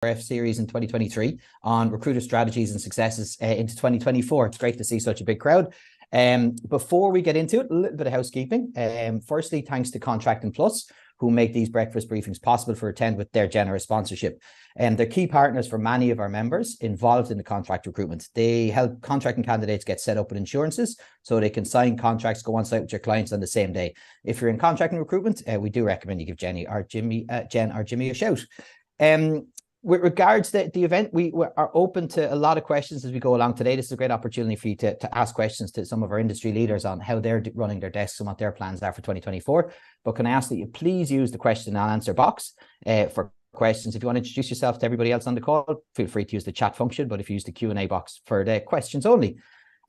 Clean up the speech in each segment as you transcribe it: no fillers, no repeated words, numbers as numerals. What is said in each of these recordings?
series in 2023 on recruiter strategies and successes into 2024. It's great to see such a big crowd. Before we get into it, a little bit of housekeeping. Firstly, thanks to Contracting Plus, who make these breakfast briefings possible for Attend with their generous sponsorship. They're key partners for many of our members involved in the contract recruitment. They help contracting candidates get set up with insurances so they can sign contracts, go on site with your clients on the same day. If you're in contracting recruitment, we do recommend you give Jen or Jimmy a shout. With regards to the event, we are open to a lot of questions as we go along today. This is a great opportunity for you to ask questions to some of our industry leaders on how they're running their desks and what their plans are for 2024. But can I ask that you please use the question and answer box for questions. If you want to introduce yourself to everybody else on the call, feel free to use the chat function, but if you use the Q&A box for the questions only.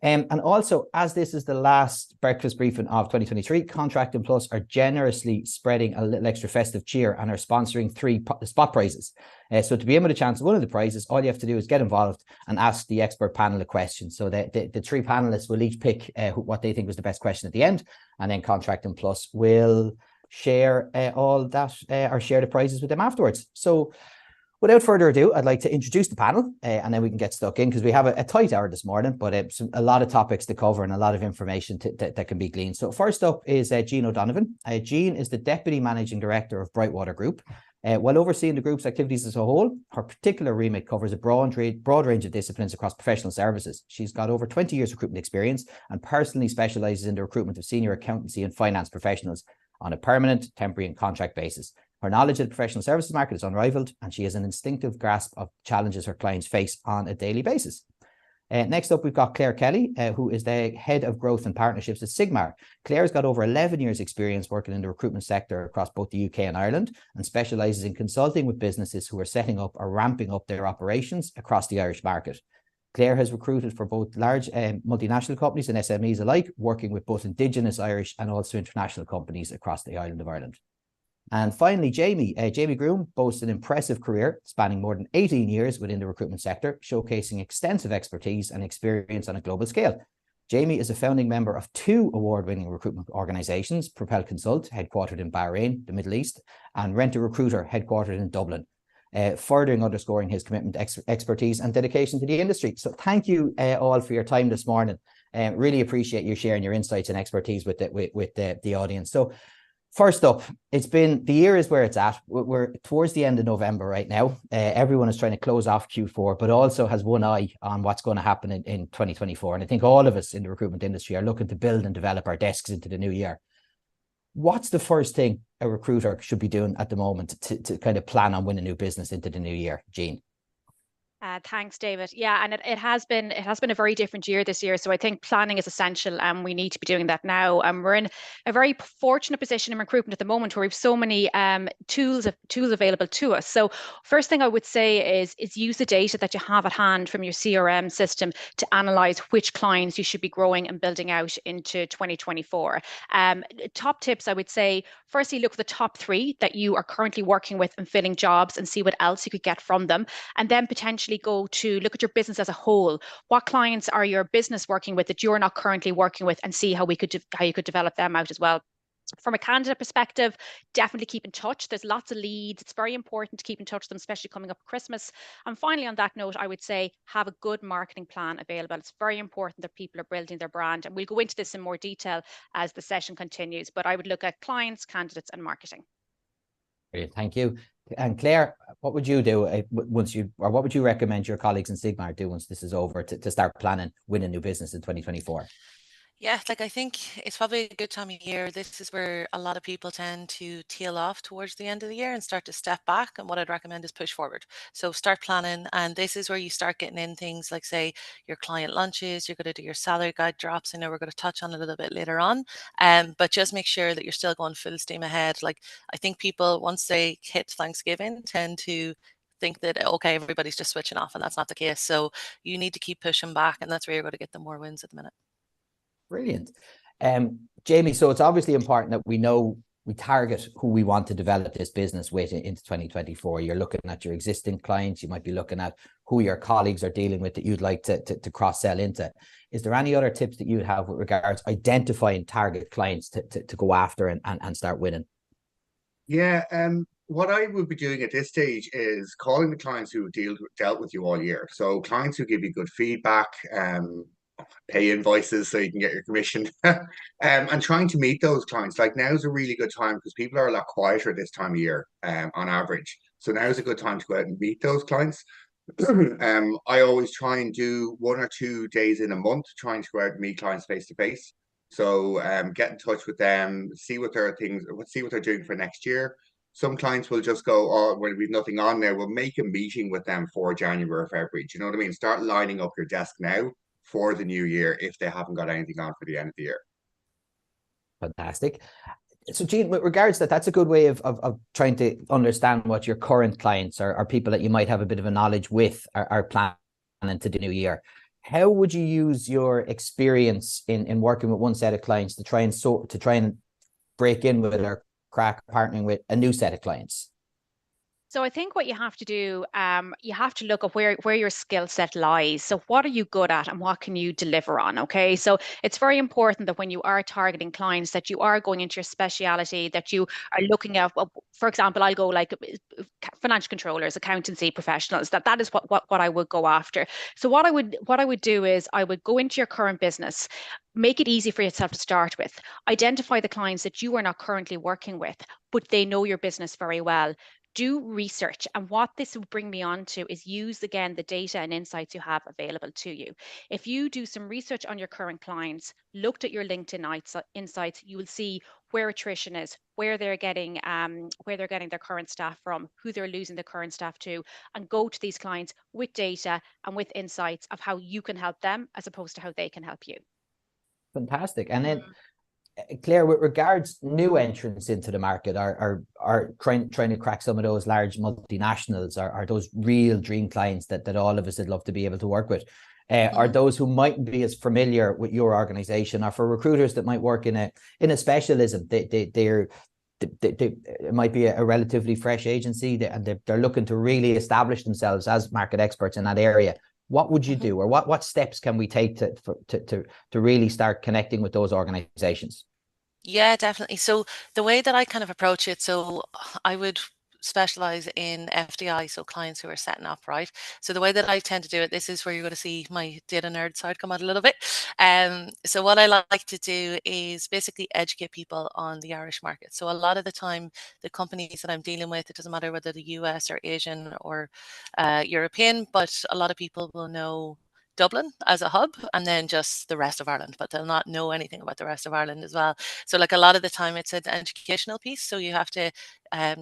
And also, as this is the last breakfast briefing of 2023, Contracting Plus are generously spreading a little extra festive cheer and are sponsoring 3 spot prizes. So to be able to chance one of the prizes, all you have to do is get involved and ask the expert panel a question. So the 3 panelists will each pick what they think was the best question at the end, and then Contracting Plus will share all that or share the prizes with them afterwards. So without further ado, I'd like to introduce the panel and then we can get stuck in because we have a tight hour this morning, but a lot of topics to cover and a lot of information that can be gleaned. So first up is Jean O'Donovan. Jean is the Deputy Managing Director of Brightwater Group. While overseeing the group's activities as a whole, her particular remit covers a broad range of disciplines across professional services. She's got over 20 years recruitment experience and personally specialises in the recruitment of senior accountancy and finance professionals on a permanent, temporary and contract basis. Her knowledge of the professional services market is unrivaled, and she has an instinctive grasp of challenges her clients face on a daily basis. Next up, we've got Claire Kelly, who is the Head of Growth and Partnerships at Sigmar. Claire's got over 11 years experience working in the recruitment sector across both the UK and Ireland and specialises in consulting with businesses who are setting up or ramping up their operations across the Irish market. Claire has recruited for both large multinational companies and SMEs alike, working with both Indigenous Irish and also international companies across the island of Ireland. And finally, Jamie Groom boasts an impressive career spanning more than 18 years within the recruitment sector, showcasing extensive expertise and experience on a global scale. Jamie is a founding member of 2 award-winning recruitment organisations, Propel Consult, headquartered in Bahrain, the Middle East, and Rent a Recruiter, headquartered in Dublin, furthering underscoring his commitment, expertise and dedication to the industry. So thank you all for your time this morning. Really appreciate you sharing your insights and expertise with the audience. So first up, the year is where it's at. We're towards the end of November right now. Everyone is trying to close off Q4, but also has one eye on what's going to happen in 2024. And I think all of us in the recruitment industry are looking to build and develop our desks into the new year. What's the first thing a recruiter should be doing at the moment to kind of plan on winning new business into the new year, Jean? Thanks, David. Yeah, and it has been a very different year this year. So I think planning is essential, and we need to be doing that now. We're in a very fortunate position in recruitment at the moment where we have so many tools available to us. So first thing I would say is use the data that you have at hand from your CRM system to analyze which clients you should be growing and building out into 2024. Top tips, I would say, firstly, look at the top 3 that you are currently working with and filling jobs and see what else you could get from them, and then potentially go to look at your business as a whole. What clients are your business working with that you're not currently working with, and see how you could develop them out as well. From a candidate perspective, definitely keep in touch. There's lots of leads. It's very important to keep in touch with them, especially coming up Christmas. And finally, on that note, I would say have a good marketing plan available. It's very important that people are building their brand. And we'll go into this in more detail as the session continues. But I would look at clients, candidates, and marketing. Great, thank you. And Claire, what would you do what would you recommend your colleagues in Sigmar do once this is over to start planning winning new business in 2024? Yeah, I think it's probably a good time of year. This is where a lot of people tend to tail off towards the end of the year and start to step back. And what I'd recommend is push forward. So start planning. And this is where you start getting in things like, say, your client lunches, you're going to do your salary guide drops. I know we're going to touch on a little bit later on. But just make sure that you're still going full steam ahead. I think people, once they hit Thanksgiving, tend to think that, okay, everybody's just switching off, and that's not the case. So you need to keep pushing back, and that's where you're going to get the more wins at the minute. Brilliant. Jamie, so it's obviously important that we target who we want to develop this business with into 2024. You're looking at your existing clients. You might be looking at who your colleagues are dealing with that you'd like to cross-sell into. Is there any other tips that you'd have with regards identifying target clients to go after and start winning? Yeah, what I would be doing at this stage is calling the clients who dealt with you all year. So clients who give you good feedback, pay invoices so you can get your commission, and trying to meet those clients. Like now's a really good time because people are a lot quieter this time of year, on average. So now's a good time to go out and meet those clients. I always try and do 1 or 2 days in a month, trying to go out and meet clients face to face. So get in touch with them, see what see what they're doing for next year. Some clients will just go, oh, well, we've nothing on there. We'll make a meeting with them for January or February. Do you know what I mean? Start lining up your desk now for the new year if they haven't got anything on for the end of the year. Fantastic. So, Gene, with regards to that, that's a good way of trying to understand what your current clients or people that you might have a bit of a knowledge with are planning to the new year. How would you use your experience in working with one set of clients to try and break in with or crack partnering with a new set of clients? So I think what you have to do, you have to look at where your skill set lies. So what are you good at and what can you deliver on? Okay. So it's very important that when you are targeting clients that you are going into your speciality, that you are looking at, well, for example, I'll go like financial controllers, accountancy professionals, that is what I would go after. So what I would do is I would go into your current business, make it easy for yourself to start with, identify the clients that you are not currently working with, but they know your business very well. Do research. And what this will bring me on to is use again the data and insights you have available to you. If you do some research on your current clients, looked at your LinkedIn insights, you will see where attrition is, where they're getting their current staff from, who they're losing the current staff to, and go to these clients with data and with insights of how you can help them as opposed to how they can help you. Fantastic. And then Claire, with regards new entrants into the market, are trying to crack some of those large multinationals, are those real dream clients that all of us would love to be able to work with? Are those who mightn't be as familiar with your organization, or for recruiters that might work in a specialism, it might be a relatively fresh agency and they're looking to really establish themselves as market experts in that area. What would you do, or what steps can we take to really start connecting with those organizations? Yeah, definitely. So the way that I kind of approach it, so I would specialize in FDI, so clients who are setting up, right? So the way that I tend to do it, this is where you're going to see my data nerd side come out a little bit. So what I like to do is basically educate people on the Irish market. So a lot of the time, the companies that I'm dealing with, it doesn't matter whether the US or Asian or European, but a lot of people will know Dublin as a hub and then just the rest of Ireland, but they'll not know anything about the rest of Ireland as well. So like a lot of the time it's an educational piece. So you have to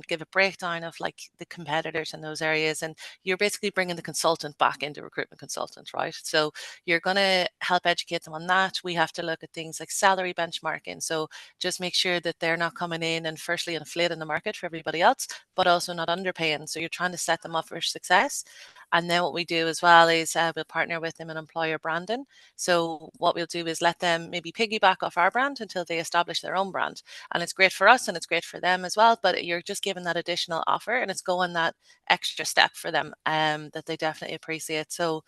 give a breakdown of like the competitors in those areas. And you're basically bringing the consultant back into recruitment consultant, right? So you're going to help educate them on that. We have to look at things like salary benchmarking. So just make sure that they're not coming in and firstly inflating the market for everybody else, but also not underpaying. So you're trying to set them up for success. And then what we do as well is we'll partner with them in employer branding. So what we'll do is let them maybe piggyback off our brand until they establish their own brand. And it's great for us and it's great for them as well. But you're just giving that additional offer and it's going that extra step for them that they definitely appreciate. So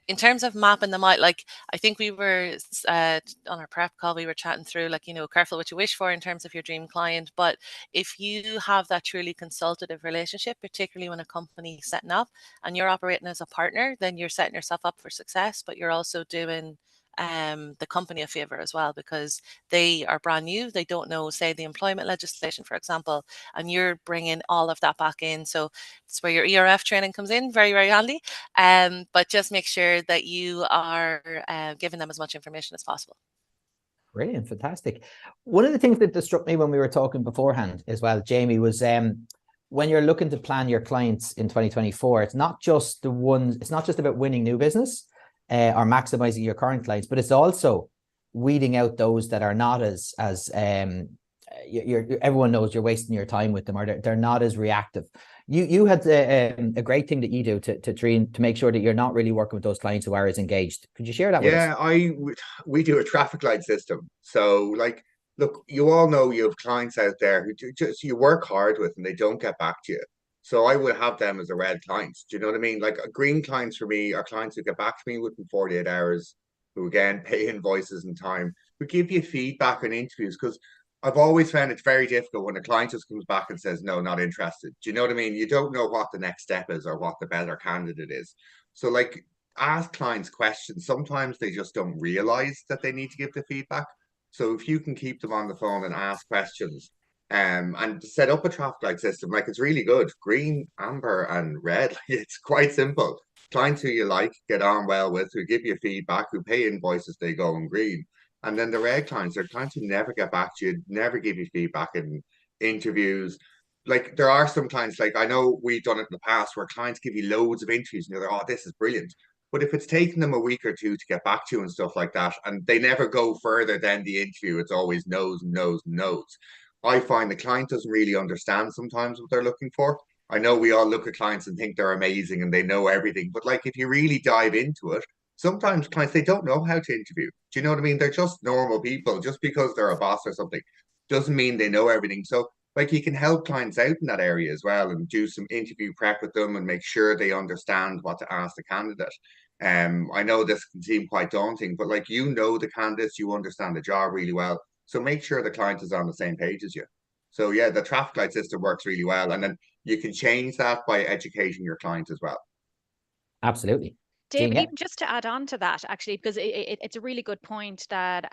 in terms of mapping them out, like I think we were on our prep call, we were chatting through like, careful what you wish for in terms of your dream client. But if you have that truly consultative relationship, particularly when a company is setting up and you're operating as a partner, then you're setting yourself up for success, but you're also doing the company a favor as well, because they are brand new. They don't know, say, the employment legislation, for example, and you're bringing all of that back in. So it's where your ERF training comes in, very, very handy. But just make sure that you are giving them as much information as possible. Brilliant, fantastic. One of the things that struck me when we were talking beforehand as well, Jamie, was when you're looking to plan your clients in 2024, it's not just about winning new business or maximizing your current clients, but it's also weeding out those that are not as everyone knows you're wasting your time with them, or they're not as reactive. You had a great thing that you do to make sure that you're not really working with those clients who are as engaged. Could you share that with us? Yeah, we do a traffic light system. So like, look, you all know you have clients out there who you work hard with and they don't get back to you. So I would have them as a red clients. Do you know what I mean? Like green clients for me are clients who get back to me within 48 hours, who again pay invoices in time, who give you feedback on interviews. Because I've always found it very difficult when a client just comes back and says, no, not interested. Do you know what I mean? You don't know what the next step is or what the better candidate is. So, like, ask clients questions. Sometimes they just don't realize that they need to give the feedback. So, if you can keep them on the phone and ask questions, and set up a traffic light system, like it's really good. Green, amber, and red. It's quite simple. Clients who you like, get on well with, who give you feedback, who pay invoices, they go in green. And then the red clients are clients who never get back to you, never give you feedback in interviews. Like there are some clients, like I know we've done it in the past, where clients give you loads of interviews and you're like, oh, this is brilliant. But if it's taking them a week or two to get back to you and stuff like that, and they never go further than the interview, it's always no's, no's, no's. I find the client doesn't really understand sometimes what they're looking for. I know we all look at clients and think they're amazing and they know everything, but like if you really dive into it, sometimes clients they don't know how to interview. Do you know what I mean? They're just normal people. Just because they're a boss or something doesn't mean they know everything. So like you can help clients out in that area as well and do some interview prep with them and make sure they understand what to ask the candidate. I know this can seem quite daunting, but like you know the candidates, you understand the job really well. So make sure the client is on the same page as you. So yeah, the traffic light system works really well. And then you can change that by educating your client as well. Absolutely. Jean, David, yeah. even just to add on to that, actually, because it's a really good point that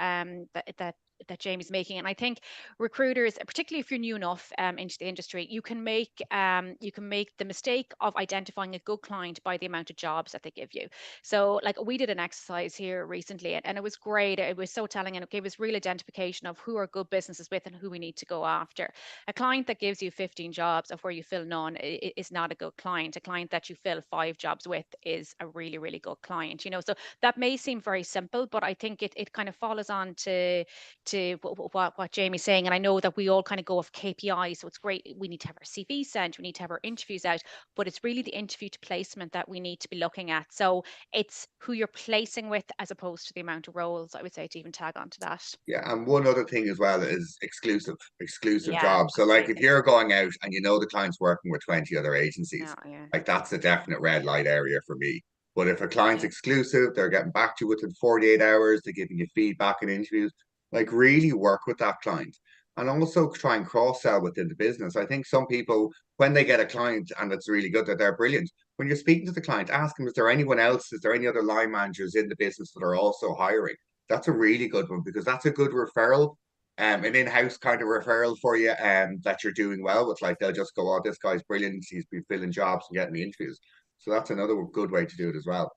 that Jamie's making, and I think recruiters, particularly if you're new enough into the industry, you can make the mistake of identifying a good client by the amount of jobs that they give you. So, like we did an exercise here recently, and it was great. It was so telling, and it gave us real identification of who are good businesses with and who we need to go after. A client that gives you 15 jobs of where you fill none is not a good client. A client that you fill 5 jobs with is a really, really good client. So that may seem very simple, but I think it kind of follows on to what Jamie's saying. And I know that we all kind of go off KPIs, so it's great. We need to have our CV sent, we need to have our interviews out, but it's really the interview to placement that we need to be looking at. So it's who you're placing with as opposed to the amount of roles, I would say, to even tag on to that. Yeah, and one other thing as well is exclusive Yeah, jobs. So like if completely. you're going out and you know the client's working with 20 other agencies, Yeah, yeah, like that's a definite red light area for me. But if a client's yeah. exclusive, they're getting back to you within 48 hours, they're giving you feedback and interviews, like really work with that client. And also try and cross-sell within the business. I think some people, when they get a client and it's really good, that they're brilliant. When you're speaking to the client, ask them, is there anyone else? Is there any other line managers in the business that are also hiring? That's a really good one because that's a good referral, an in-house kind of referral for you, that you're doing well with. Like they'll just go, "Oh, this guy's brilliant. He's been filling jobs and getting me interviews." So that's another good way to do it as well.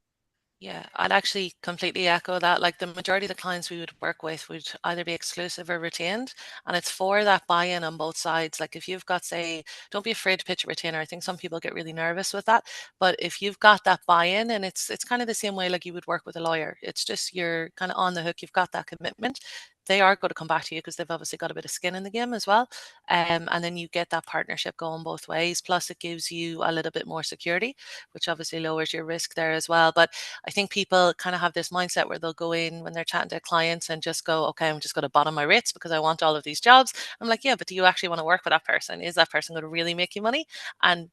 Yeah, I'd actually completely echo that. Like the majority of the clients we would work with would either be exclusive or retained. And it's for that buy-in on both sides. Like if you've got, say, don't be afraid to pitch a retainer. I think some people get really nervous with that. But if you've got that buy-in, and it's kind of the same way like you would work with a lawyer. It's just you're kind of on the hook, you've got that commitment. They are going to come back to you because they've obviously got a bit of skin in the game as well. And then you get that partnership going both ways. Plus it gives you a little bit more security, which obviously lowers your risk there as well. But I think people kind of have this mindset where they'll go in when they're chatting to clients and just go, okay, I'm just going to bottom my rates because I want all of these jobs. I'm like, yeah, but do you actually want to work with that person? Is that person going to really make you money? And,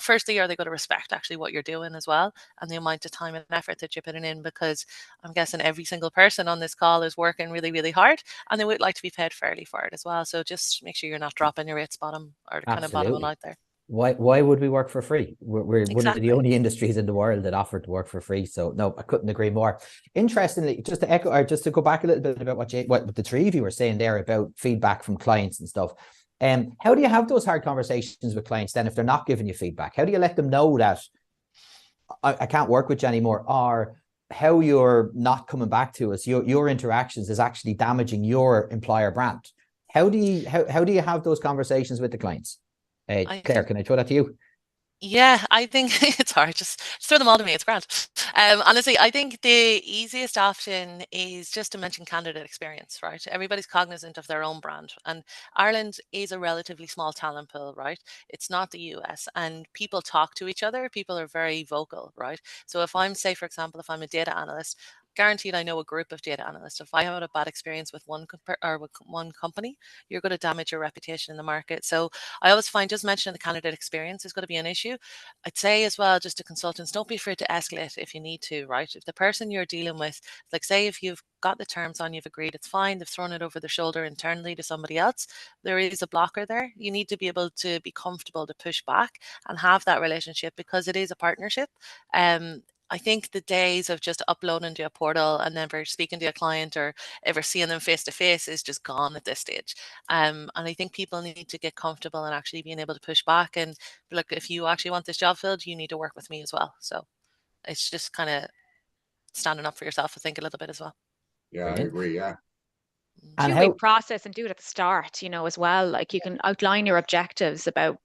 firstly, are they going to respect actually what you're doing as well and the amount of time and effort that you're putting in? Because I'm guessing every single person on this call is working really, really hard and they would like to be paid fairly for it as well. So just make sure you're not dropping your rates bottom or kind of bottoming Absolutely. out there. Why would we work for free? We're one of the Exactly. only industries in the world that offer to work for free. So no, I couldn't agree more. Interestingly, just to echo or just to go back a little bit about what the three of you were saying there about feedback from clients and stuff. How do you have those hard conversations with clients then if they're not giving you feedback? How do you let them know that I can't work with you anymore, or how you're not coming back to us, your interactions is actually damaging your employer brand? How do you have those conversations with the clients? Claire, can I throw that to you? Yeah, I think it's hard. Just throw them all to me. It's grand. Honestly, I think the easiest option is just to mention candidate experience, right? Everybody's cognizant of their own brand, and Ireland is a relatively small talent pool, right? It's not the US, and people talk to each other. People are very vocal, right? So if I'm, say, for example, if I'm a data analyst, guaranteed I know a group of data analysts. If I have a bad experience with one company, you're going to damage your reputation in the market. So I always find just mentioning the candidate experience is going to be an issue. I'd say as well, just to consultants, don't be afraid to escalate if you need to, right? If the person you're dealing with, like say if you've got the terms on, you've agreed, it's fine, they've thrown it over their shoulder internally to somebody else, there is a blocker there. You need to be able to be comfortable to push back and have that relationship, because it is a partnership. I think the days of just uploading to a portal and never speaking to a client or ever seeing them face to face is just gone at this stage. And I think people need to get comfortable and actually being able to push back and be like, if you actually want this job filled, you need to work with me as well. So it's just kind of standing up for yourself, I think, a little bit as well. Yeah, I Brilliant. agree. Yeah. And Two-way how, process, and do it at the start, as well. Like you can outline your objectives about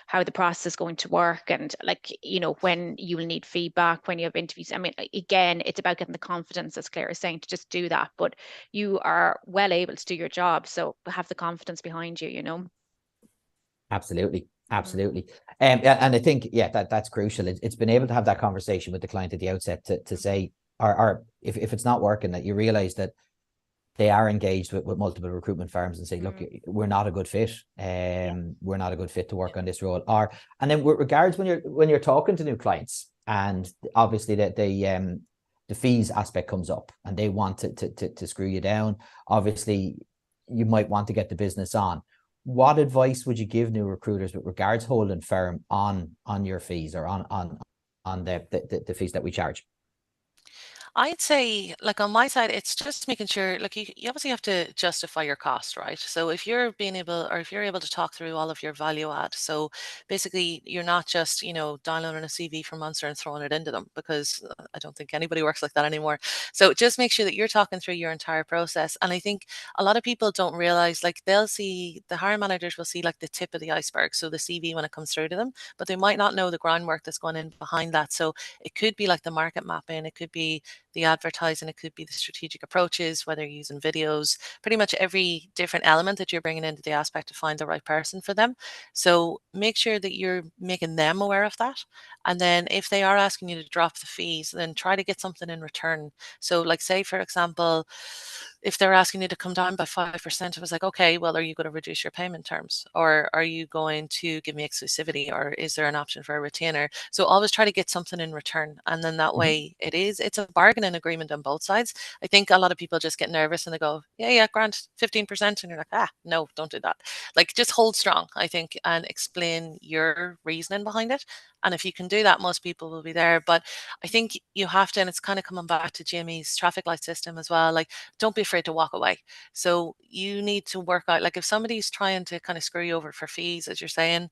how the process is going to work, and like, when you will need feedback, when you have interviews. I mean, again, it's about getting the confidence, as Claire is saying, to just do that. But you are well able to do your job, so have the confidence behind you. Absolutely. Absolutely. And I think, yeah, that's crucial. It's been able to have that conversation with the client at the outset to say, or if it's not working, that you realize that they are engaged with multiple recruitment firms and say, look, we're not a good fit. We're not a good fit to work on this role. And then with regards when you're talking to new clients, and obviously that the fees aspect comes up and they want to screw you down. Obviously, you might want to get the business on. What advice would you give new recruiters with regards holding firm on your fees, or on the fees that we charge? I'd say, like on my side, it's just making sure, like you obviously have to justify your cost, right? So if you're able to talk through all of your value add, so basically you're not just, downloading a CV from Munster and throwing it into them, because I don't think anybody works like that anymore. So just make sure that you're talking through your entire process. And I think a lot of people don't realize, like they'll see, the hiring managers will see like the tip of the iceberg, so the CV when it comes through to them, but they might not know the groundwork that's going in behind that. So it could be like the market mapping, it could be the advertising, it could be the strategic approaches, whether you're using videos, pretty much every different element that you're bringing into the aspect to find the right person for them. So make sure that you're making them aware of that. And then if they are asking you to drop the fees, then try to get something in return. So like say, for example, if they're asking you to come down by 5%, it was like, okay, well, are you going to reduce your payment terms? Or are you going to give me exclusivity? Or is there an option for a retainer? So always try to get something in return. And then that way it's a bargaining agreement on both sides. I think a lot of people just get nervous and they go, yeah, grant 15%. And you're like, no, don't do that. Like just hold strong, I think, and explain your reasoning behind it. And if you can do that, most people will be there. But I think you have to, and it's kind of coming back to Jamie's traffic light system as well. Like, don't be afraid to walk away. So you need to work out, like if somebody's trying to kind of screw you over for fees, as you're saying,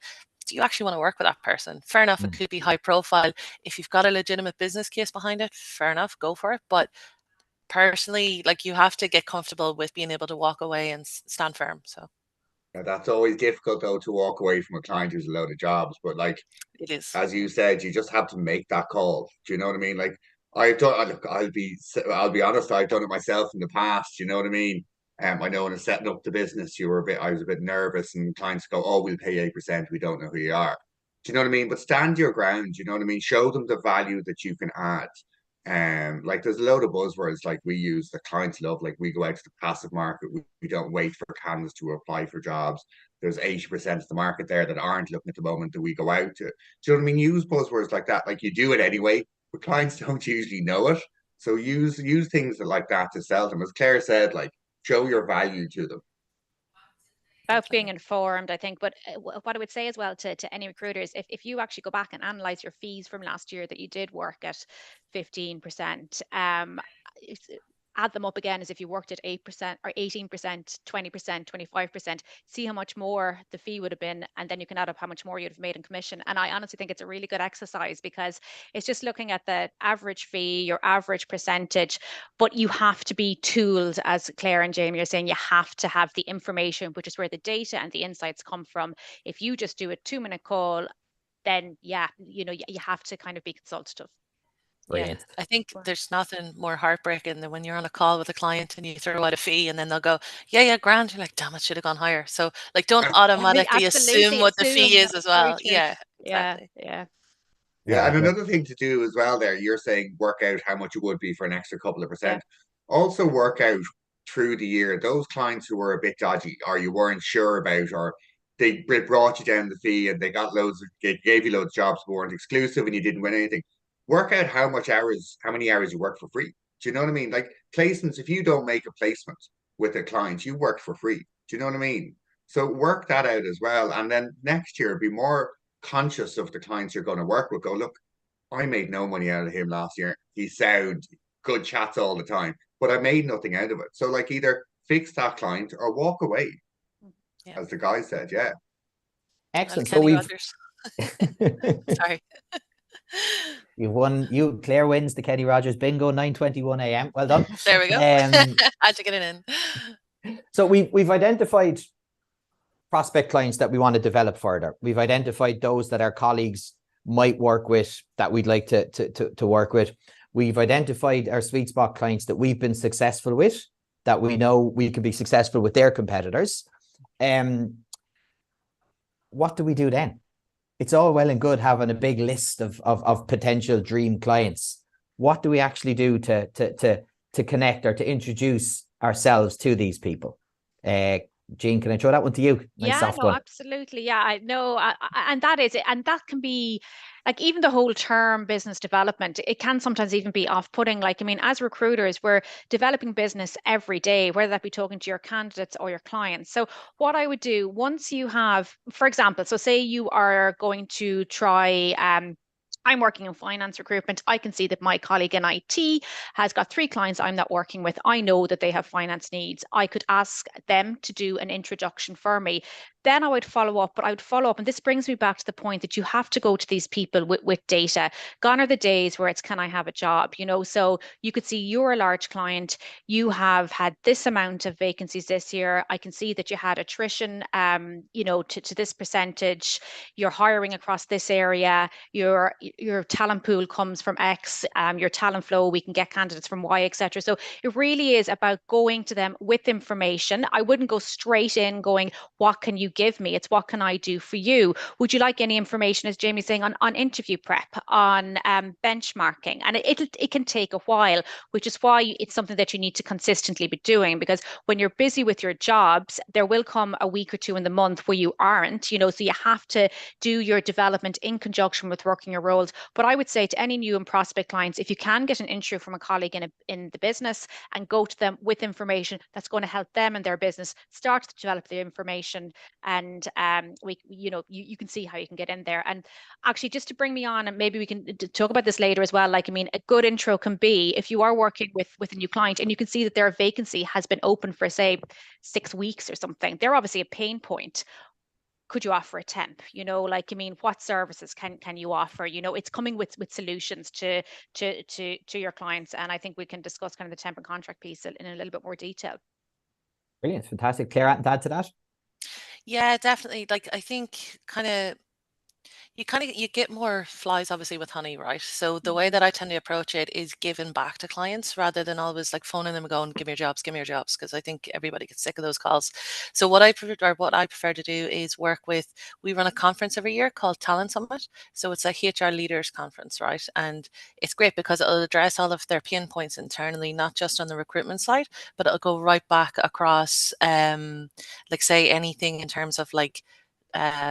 do you actually want to work with that person? Fair enough, it could be high profile. If you've got a legitimate business case behind it, fair enough, go for it. But personally, like you have to get comfortable with being able to walk away and stand firm. So Yeah, that's always difficult though, to walk away from a client who's a load of jobs. But like, it is. as you said, you just have to make that call. Do you know what I mean? Like I've done. Look, I'll be honest. I've done it myself in the past. You know what I mean? I know when setting up the business, I was a bit nervous, and clients go, "Oh, we'll pay 8%. We don't know who you are." Do you know what I mean? But stand your ground. You know what I mean? Show them the value that you can add. Like there's a load of buzzwords like we use that clients love. Like we go out to the passive market. We don't wait for candidates to apply for jobs. There's 80% of the market there that aren't looking at the moment that we go out to. Do you know what I mean? Use buzzwords like that. Like you do it anyway, but clients don't usually know it. So use things like that to sell them. As Claire said, like show your value to them. About being informed, I think. But what I would say as well to any recruiters, if you actually go back and analyze your fees from last year that you did work at 15%, add them up again as if you worked at 8% or 18%, 20%, 25%, see how much more the fee would have been, and then you can add up how much more you'd have made in commission. And I honestly think it's a really good exercise, because it's just looking at the average fee, your average percentage, but you have to be tooled, as Claire and Jamie are saying. You have to have the information, which is where the data and the insights come from. If you just do a 2-minute call, then you have to kind of be consultative. Brilliant. Yeah, I think there's nothing more heartbreaking than when you're on a call with a client and you throw out a fee and then they'll go, yeah, grand. You're like, damn, it should have gone higher. So like, don't automatically assume Absolutely what the assume. fee is as Very well. true. Yeah, Yeah, exactly. yeah. Yeah, and another thing to do as well there, you're saying work out how much it would be for an extra couple of percent. Also work out through the year those clients who were a bit dodgy or you weren't sure about, or they brought you down the fee and they gave you loads of jobs that weren't exclusive and you didn't win anything. Work out how many hours you work for free. Do you know what I mean? Like placements, if you don't make a placement with a client, you work for free. Do you know what I mean? So work that out as well. And then next year, be more conscious of the clients you're going to work with. Go, look, I made no money out of him last year. He sound good chats all the time, but I made nothing out of it. So like either fix that client or walk away, as the guy said. Yeah. Excellent. So we've sorry. Claire wins the Kenny Rogers bingo, 9:21 a.m. Well done. There we go. Had to get it in. So we've identified prospect clients that we want to develop further. We've identified those that our colleagues might work with that we'd like to work with. We've identified our sweet spot clients that we've been successful with, that we know we can be successful with their competitors. What do we do then? It's all well and good having a big list of potential dream clients. What do we actually do to connect or to introduce ourselves to these people? Jean, can I throw that one to you? Nice soft one. Absolutely. Yeah, I know. And that is it. And that can be like even the whole term business development, it can sometimes even be off-putting. Like, I mean, as recruiters, we're developing business every day, whether that be talking to your candidates or your clients. So what I would do once you have, for example, so say you are going to try, I'm working in finance recruitment. I can see that my colleague in IT has got 3 clients I'm not working with. I know that they have finance needs. I could ask them to do an introduction for me. Then I would follow up, but I would follow up. And this brings me back to the point that you have to go to these people with data. Gone are the days where it's, can I have a job? You know, so you could see you're a large client. You have had this amount of vacancies this year. I can see that you had attrition, you know, to this percentage. You're hiring across this area. Your talent pool comes from X. Your talent flow, we can get candidates from Y, etc. So it really is about going to them with information. I wouldn't go straight in going, what can you give me? It's what can I do for you? Would you like any information, as Jamie's saying, on interview prep, on benchmarking? And it can take a while, which is why it's something that you need to consistently be doing, because when you're busy with your jobs, there will come a week or two in the month where you aren't, you know, so you have to do your development in conjunction with working your roles. But I would say to any new and prospect clients, if you can get an intro from a colleague in the business and go to them with information that's going to help them in their business, start to develop the information. And you can see how you can get in there. And actually, just to bring me on, and maybe we can talk about this later as well. Like, I mean, a good intro can be if you are working with a new client and you can see that their vacancy has been open for, say, 6 weeks or something. They're obviously a pain point. Could you offer a temp? You know, like, I mean, what services can you offer? You know, it's coming with solutions to your clients. And I think we can discuss kind of the temp and contract piece in a little bit more detail. Brilliant, fantastic. Claire, to add to that? Yeah, definitely. Like, I think you get more flies obviously with honey, right? So the way that I tend to approach it is giving back to clients rather than always like phoning them and going, give me your jobs, because I think everybody gets sick of those calls. So what I prefer to do is work with, we run a conference every year called Talent Summit. So it's a HR leaders conference, right? And it's great because it'll address all of their pain points internally, not just on the recruitment side, but it'll go right back across, like say anything in terms of like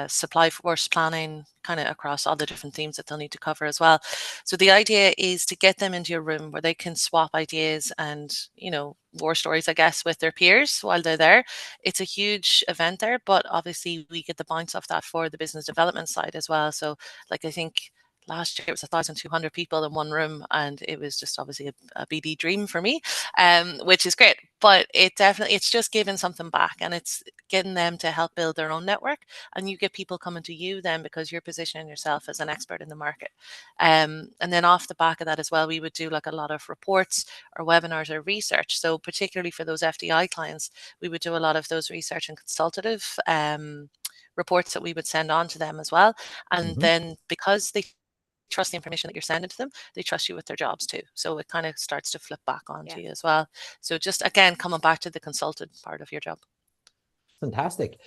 supply force planning, kind of across all the different themes that they'll need to cover as well. So the idea is to get them into a room where they can swap ideas and, you know, war stories, I guess, with their peers while they're there. It's a huge event there, but obviously we get the bounce off that for the business development side as well. So like, I think last year it was 1,200 people in one room, and it was just obviously a BD dream for me, which is great. But it's just giving something back, and it's getting them to help build their own network, and you get people coming to you then because you're positioning yourself as an expert in the market. And then off the back of that as well, we would do like a lot of reports or webinars or research. So particularly for those FDI clients, we would do a lot of those research and consultative reports that we would send on to them as well. And then because they trust the information that you're sending to them, they trust you with their jobs too. So it kind of starts to flip back onto you as well. So just again, coming back to the consultant part of your job. Fantastic.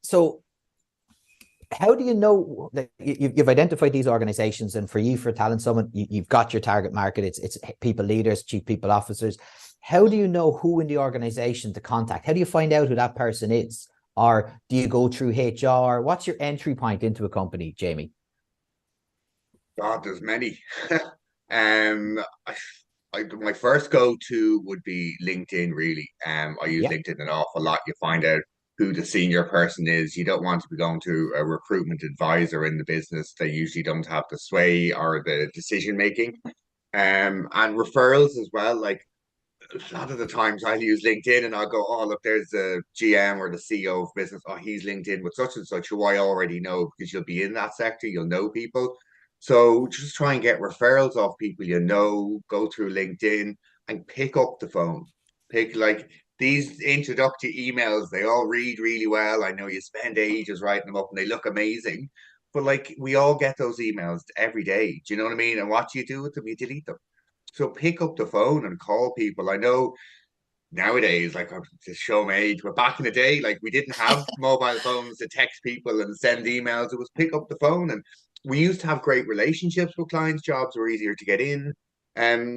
So how do you know that you've identified these organizations, and for you, for Talent Summit, you've got your target market, it's people leaders, chief people officers. How do you know who in the organization to contact? How do you find out who that person is? Or do you go through HR? What's your entry point into a company, Jamie? God, there's many. um, my first go-to would be LinkedIn, really. I use Yeah. LinkedIn an awful lot. You find out who the senior person is. You don't want to be going to a recruitment advisor in the business. They usually don't have the sway or the decision making. And referrals as well. Like a lot of the times I'll use LinkedIn and I'll go, oh, look, there's the GM or the CEO of business. Oh, he's LinkedIn with such and such, who I already know, because you'll be in that sector, you'll know people. So just try and get referrals off people you know, go through LinkedIn and pick up the phone. Pick like these introductory emails, they all read really well. I know you spend ages writing them up and they look amazing. But like we all get those emails every day. Do you know what I mean? And what do you do with them? You delete them. So pick up the phone and call people. I know nowadays, like to show my age, but back in the day, like we didn't have mobile phones to text people and send emails. It was pick up the phone, and we used to have great relationships with clients. Jobs were easier to get in.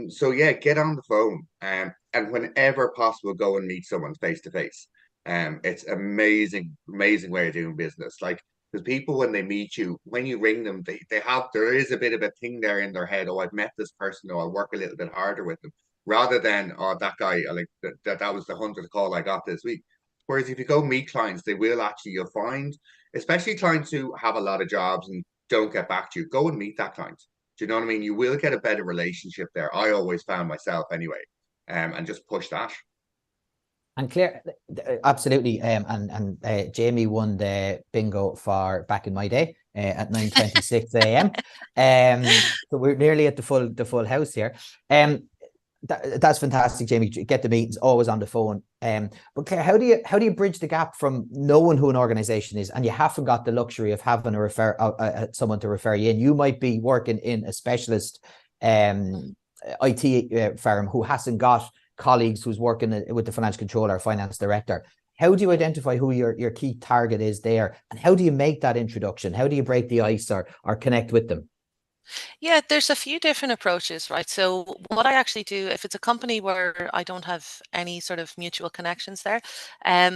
So yeah, get on the phone, and whenever possible, go and meet someone face to face. It's amazing, amazing way of doing business. Like because people, when they meet you, when you ring them, they have there is a bit of a thing there in their head. Oh, I've met this person, or I'll work a little bit harder with them, rather than oh, that guy, like that was the 100th call I got this week. Whereas if you go meet clients, they will actually, you'll find, especially clients who have a lot of jobs and don't get back to you, go and meet that client. Do you know what I mean? You will get a better relationship there. I always found myself anyway, and just push that. And Claire, absolutely. And Jamie won the bingo for back in my day at 9:26 a.m. So we're nearly at the full house here. That's fantastic, Jamie. Get the meetings always on the phone. But Claire, how do you bridge the gap from knowing who an organization is, and you haven't got the luxury of having someone to refer you in? You might be working in a specialist IT firm who hasn't got colleagues who's working with the financial controller or finance director. How do you identify who your key target is there, and how do you make that introduction? How do you break the ice or connect with them? Yeah, there's a few different approaches, right? So what I actually do, if it's a company where I don't have any sort of mutual connections there,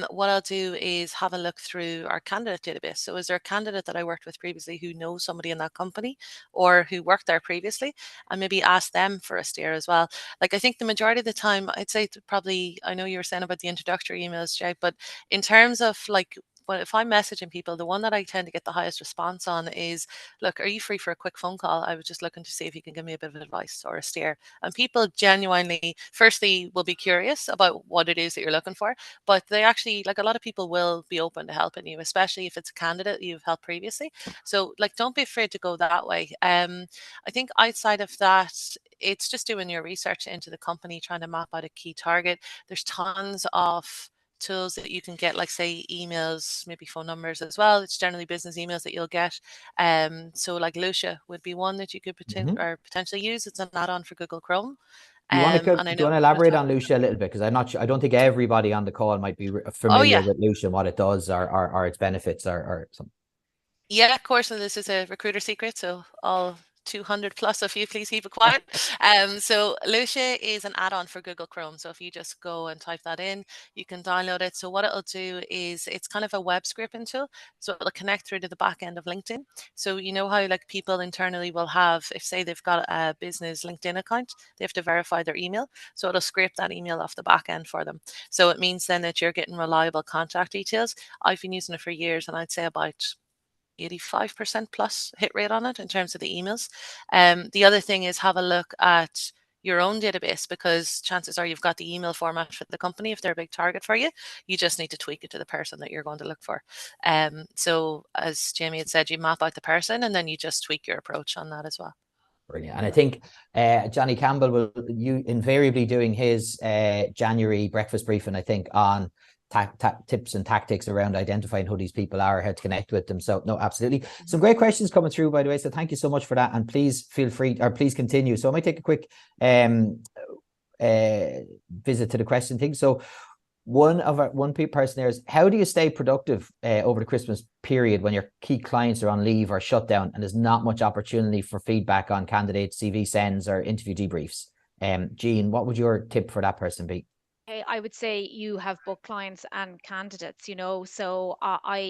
what I'll do is have a look through our candidate database. So is there a candidate that I worked with previously who knows somebody in that company or who worked there previously, and maybe ask them for a steer as well. Like I think the majority of the time, I'd say probably, I know you were saying about the introductory emails, Jay, but in terms of like, well, if I'm messaging people, the one that I tend to get the highest response on is, look, are you free for a quick phone call? I was just looking to see if you can give me a bit of advice or a steer. And people genuinely, firstly, will be curious about what it is that you're looking for, but they actually, like a lot of people will be open to helping you, especially if it's a candidate you've helped previously. So like, don't be afraid to go that way. I think outside of that, it's just doing your research into the company, trying to map out a key target. There's tons of tools that you can get, like say emails, maybe phone numbers as well. It's generally business emails that you'll get. So like Lucia would be one that you could potentially use. It's an add-on for Google Chrome. Do you want to elaborate well. on Lucia a little bit? Because I'm not sure, I don't think everybody on the call might be familiar with Lucia and what it does or its benefits or something. Yeah, of course. And this is a recruiter secret, so all 200 plus of you, please keep it quiet. So Lucia is an add-on for Google Chrome. So if you just go and type that in, you can download it. So what it'll do is it's kind of a web scraping tool. So it'll connect through to the back end of LinkedIn. So you know how like people internally will have, if say they've got a business LinkedIn account, they have to verify their email. So it'll scrape that email off the back end for them. So it means then that you're getting reliable contact details. I've been using it for years, and I'd say about 85% plus hit rate on it in terms of the emails. The other thing is have a look at your own database, because chances are you've got the email format for the company. If they're a big target for you, you just need to tweak it to the person that you're going to look for. So as Jamie had said, you map out the person and then you just tweak your approach on that as well. Brilliant. And I think Johnny Campbell will invariably doing his January breakfast briefing, I think, on tips and tactics around identifying who these people are, how to connect with them. So no, absolutely. Some great questions coming through, by the way. So thank you so much for that. And please feel free, or please continue. So I might take a quick visit to the question thing. So One person there is, how do you stay productive over the Christmas period when your key clients are on leave or shut down and there's not much opportunity for feedback on candidates, CV sends or interview debriefs? Jean, what would your tip for that person be? I would say you have both clients and candidates, so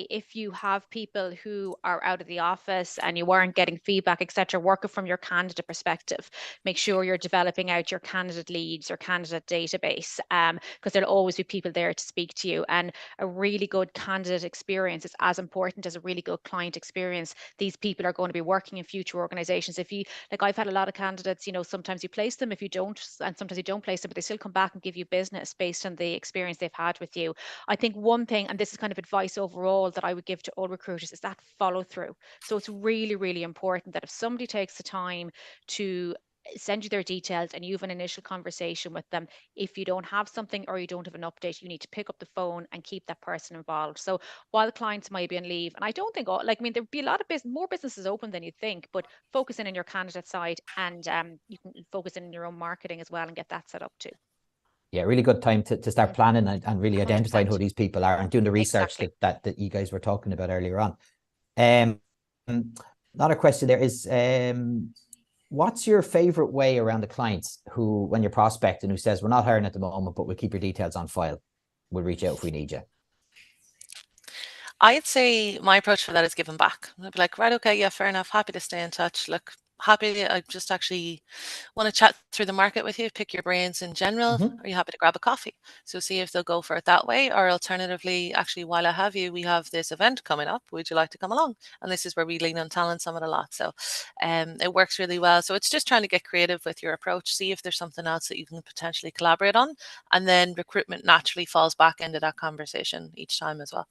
if you have people who are out of the office and you aren't getting feedback, etc., work it from your candidate perspective. Make sure you're developing out your candidate leads or candidate database, because there'll always be people there to speak to you. And a really good candidate experience is as important as a really good client experience. These people are going to be working in future organizations. If you, like, I've had a lot of candidates, sometimes you place them, if you don't, and sometimes you don't place them, but they still come back and give you business based on the experience they've had with you. I think one thing, and this is kind of advice overall that I would give to all recruiters, is that follow through. So it's really, really important that if somebody takes the time to send you their details and you have an initial conversation with them, if you don't have something or you don't have an update, you need to pick up the phone and keep that person involved. So while the clients might be on leave, and I don't think there'd be a lot of more businesses open than you think, but focus in on your candidate side, and you can focus in your own marketing as well and get that set up too. Yeah, really good time to start planning and really identifying 100%. Who these people are and doing the research that you guys were talking about earlier on. Another question there is, what's your favorite way around the clients who, when you're prospecting, who says, we're not hiring at the moment, but we'll keep your details on file. We'll reach out if we need you. I'd say my approach for that is giving back. I'd be like, right, okay, yeah, fair enough. Happy to stay in touch. Look, happy. I just actually want to chat through the market with you, pick your brains in general. Are you happy to grab a coffee? So see if they'll go for it that way. Or alternatively, actually, while I have you, we have this event coming up. Would you like to come along? And this is where we lean on Talent Summit a lot. So it works really well. So it's just trying to get creative with your approach. See if there's something else that you can potentially collaborate on. And then recruitment naturally falls back into that conversation each time as well.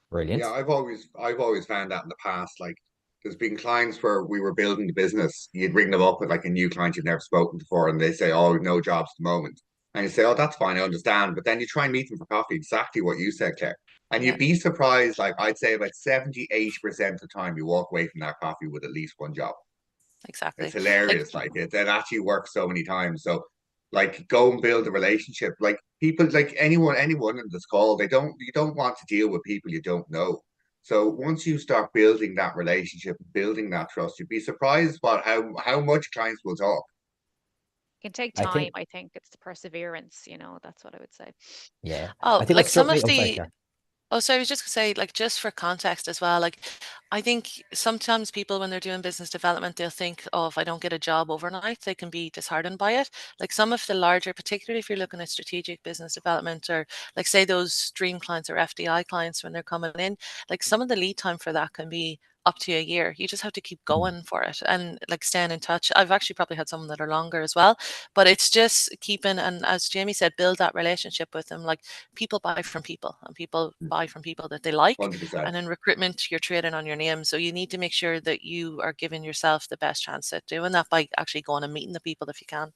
Brilliant. Yeah, I've always found that in the past. Like, there's been clients where we were building the business. You'd ring them up with like a new client you've never spoken before, and they say, "Oh, no jobs at the moment." And you say, "Oh, that's fine, I understand." But then you try and meet them for coffee, exactly what you said, Claire. And you'd be surprised, like I'd say about 70-80% of the time you walk away from that coffee with at least one job. Exactly. It's hilarious. Like it actually works so many times. So like go and build a relationship. Like people, like anyone in this call, you don't want to deal with people you don't know. So once you start building that relationship, building that trust, you'd be surprised about how much clients will talk. It can take time. I think it's the perseverance, that's what I would say. Yeah. Oh, I think like some me, of the Oh, so I was just gonna say, like, just for context as well, like, I think sometimes people, when they're doing business development, they'll think, oh, if I don't get a job overnight, they can be disheartened by it. Like some of the larger, particularly if you're looking at strategic business development or like say those dream clients or FDI clients when they're coming in, like some of the lead time for that can be up to a year. You just have to keep going for it and like staying in touch. I've actually probably had some that are longer as well, but it's just keeping, and as Jamie said, build that relationship with them. Like people buy from people and people buy from people that they like. 100%. And in recruitment, you're trading on your name. So you need to make sure that you are giving yourself the best chance at doing that by actually going and meeting the people if you can.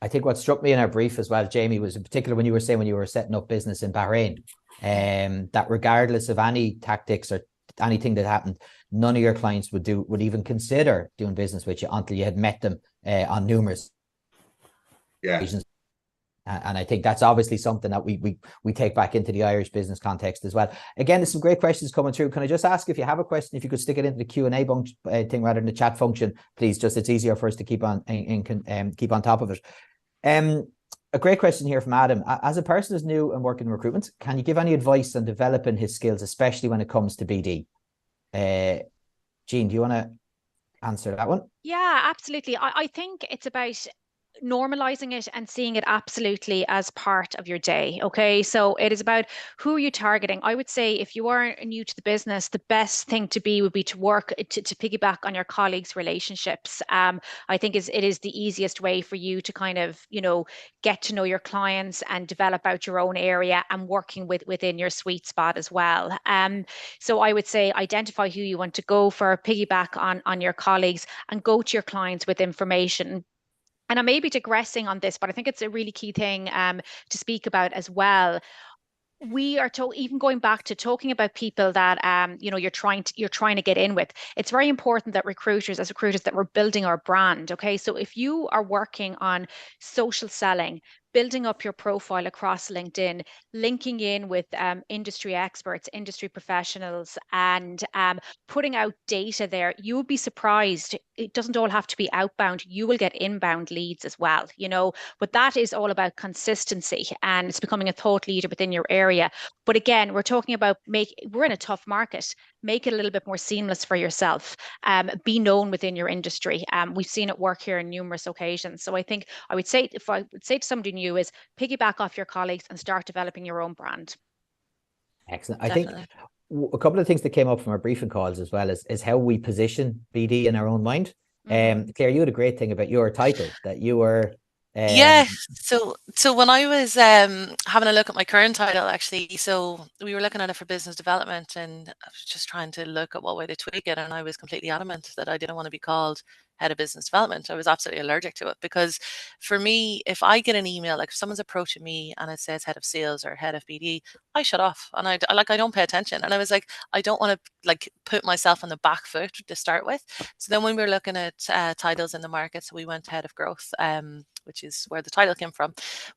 I think what struck me in our brief as well, Jamie, was in particular when you were saying when you were setting up business in Bahrain, that regardless of any tactics or anything that happened, none of your clients would even consider doing business with you until you had met them on numerous occasions. And I think that's obviously something that we take back into the Irish business context as well. Again, there's some great questions coming through. Can I just ask, if you have a question, if you could stick it into the Q&A thing rather than the chat function, please? Just it's easier for us to keep on keep on top of it. A great question here from Adam. As a person who's new and working in recruitment, can you give any advice on developing his skills, especially when it comes to BD? Jean, do you want to answer that one? Yeah, absolutely. I think it's about normalizing it and seeing it absolutely as part of your day. Okay, so it is about who are you targeting. I would say if you are new to the business, the best thing to be would be to work to piggyback on your colleagues' relationships. I think it is the easiest way for you to kind of get to know your clients and develop out your own area and working within your sweet spot as well. So I would say identify who you want to go for, piggyback on your colleagues, and go to your clients with information. And I may be digressing on this, but I think it's a really key thing to speak about as well. We are even going back to talking about people that you're trying to get in with. It's very important that as recruiters that we're building our brand. Okay, so if you are working on social selling, building up your profile across LinkedIn, linking in with industry experts, industry professionals, and putting out data there. You would be surprised. It doesn't all have to be outbound. You will get inbound leads as well, you know, but that is all about consistency, and it's becoming a thought leader within your area. But again, we're talking about we're in a tough market. Make it a little bit more seamless for yourself. Be known within your industry. We've seen it work here on numerous occasions. So I think I would say, if I would say to somebody new, is piggyback off your colleagues and start developing your own brand. Excellent. I Definitely. think a couple of things that came up from our briefing calls as well is how we position BD in our own mind. Claire, you had a great thing about your title, that you were Yeah, so when I was having a look at my current title, actually, so we were looking at it for business development, and I was just trying to look at what way to tweak it, and I was completely adamant that I didn't want to be called head of business development. I was absolutely allergic to it, because for me, if I get an email, like if someone's approaching me and it says head of sales or head of BD, I shut off, and I don't pay attention. And I was like, I don't want to like put myself on the back foot to start with. So then when we were looking at titles in the market, so we went head of growth, which is where the title came from.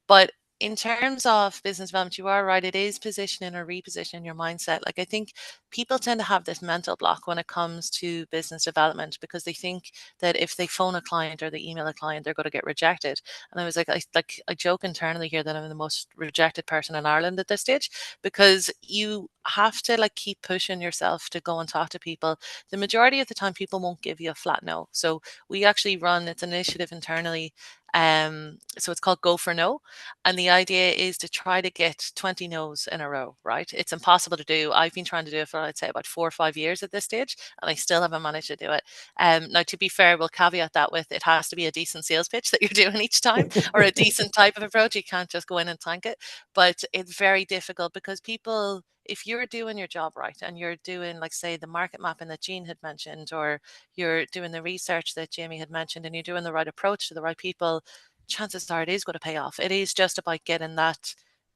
But in terms of business development, you are right. It is positioning or repositioning your mindset. Like, I think people tend to have this mental block when it comes to business development, because they think that if they phone a client or they email a client, they're going to get rejected. And I was like, I joke internally here that I'm the most rejected person in Ireland at this stage, because you have to like keep pushing yourself to go and talk to people. The majority of the time, people won't give you a flat no. So we actually run, it's an initiative internally. So it's called Go for No. And the idea is to try to get 20 no's in a row, right? It's impossible to do. I've been trying to do it for, I'd say, about 4 or 5 years at this stage, and I still haven't managed to do it. Now, to be fair, we'll caveat that with, it has to be a decent sales pitch that you're doing each time, or a decent type of approach. You can't just go in and tank it. But it's very difficult, because people, if you're doing your job right and you're doing, like, say, the market mapping that Jean had mentioned, or you're doing the research that Jamie had mentioned, and you're doing the right approach to the right people, chances are it is going to pay off. It is just about getting that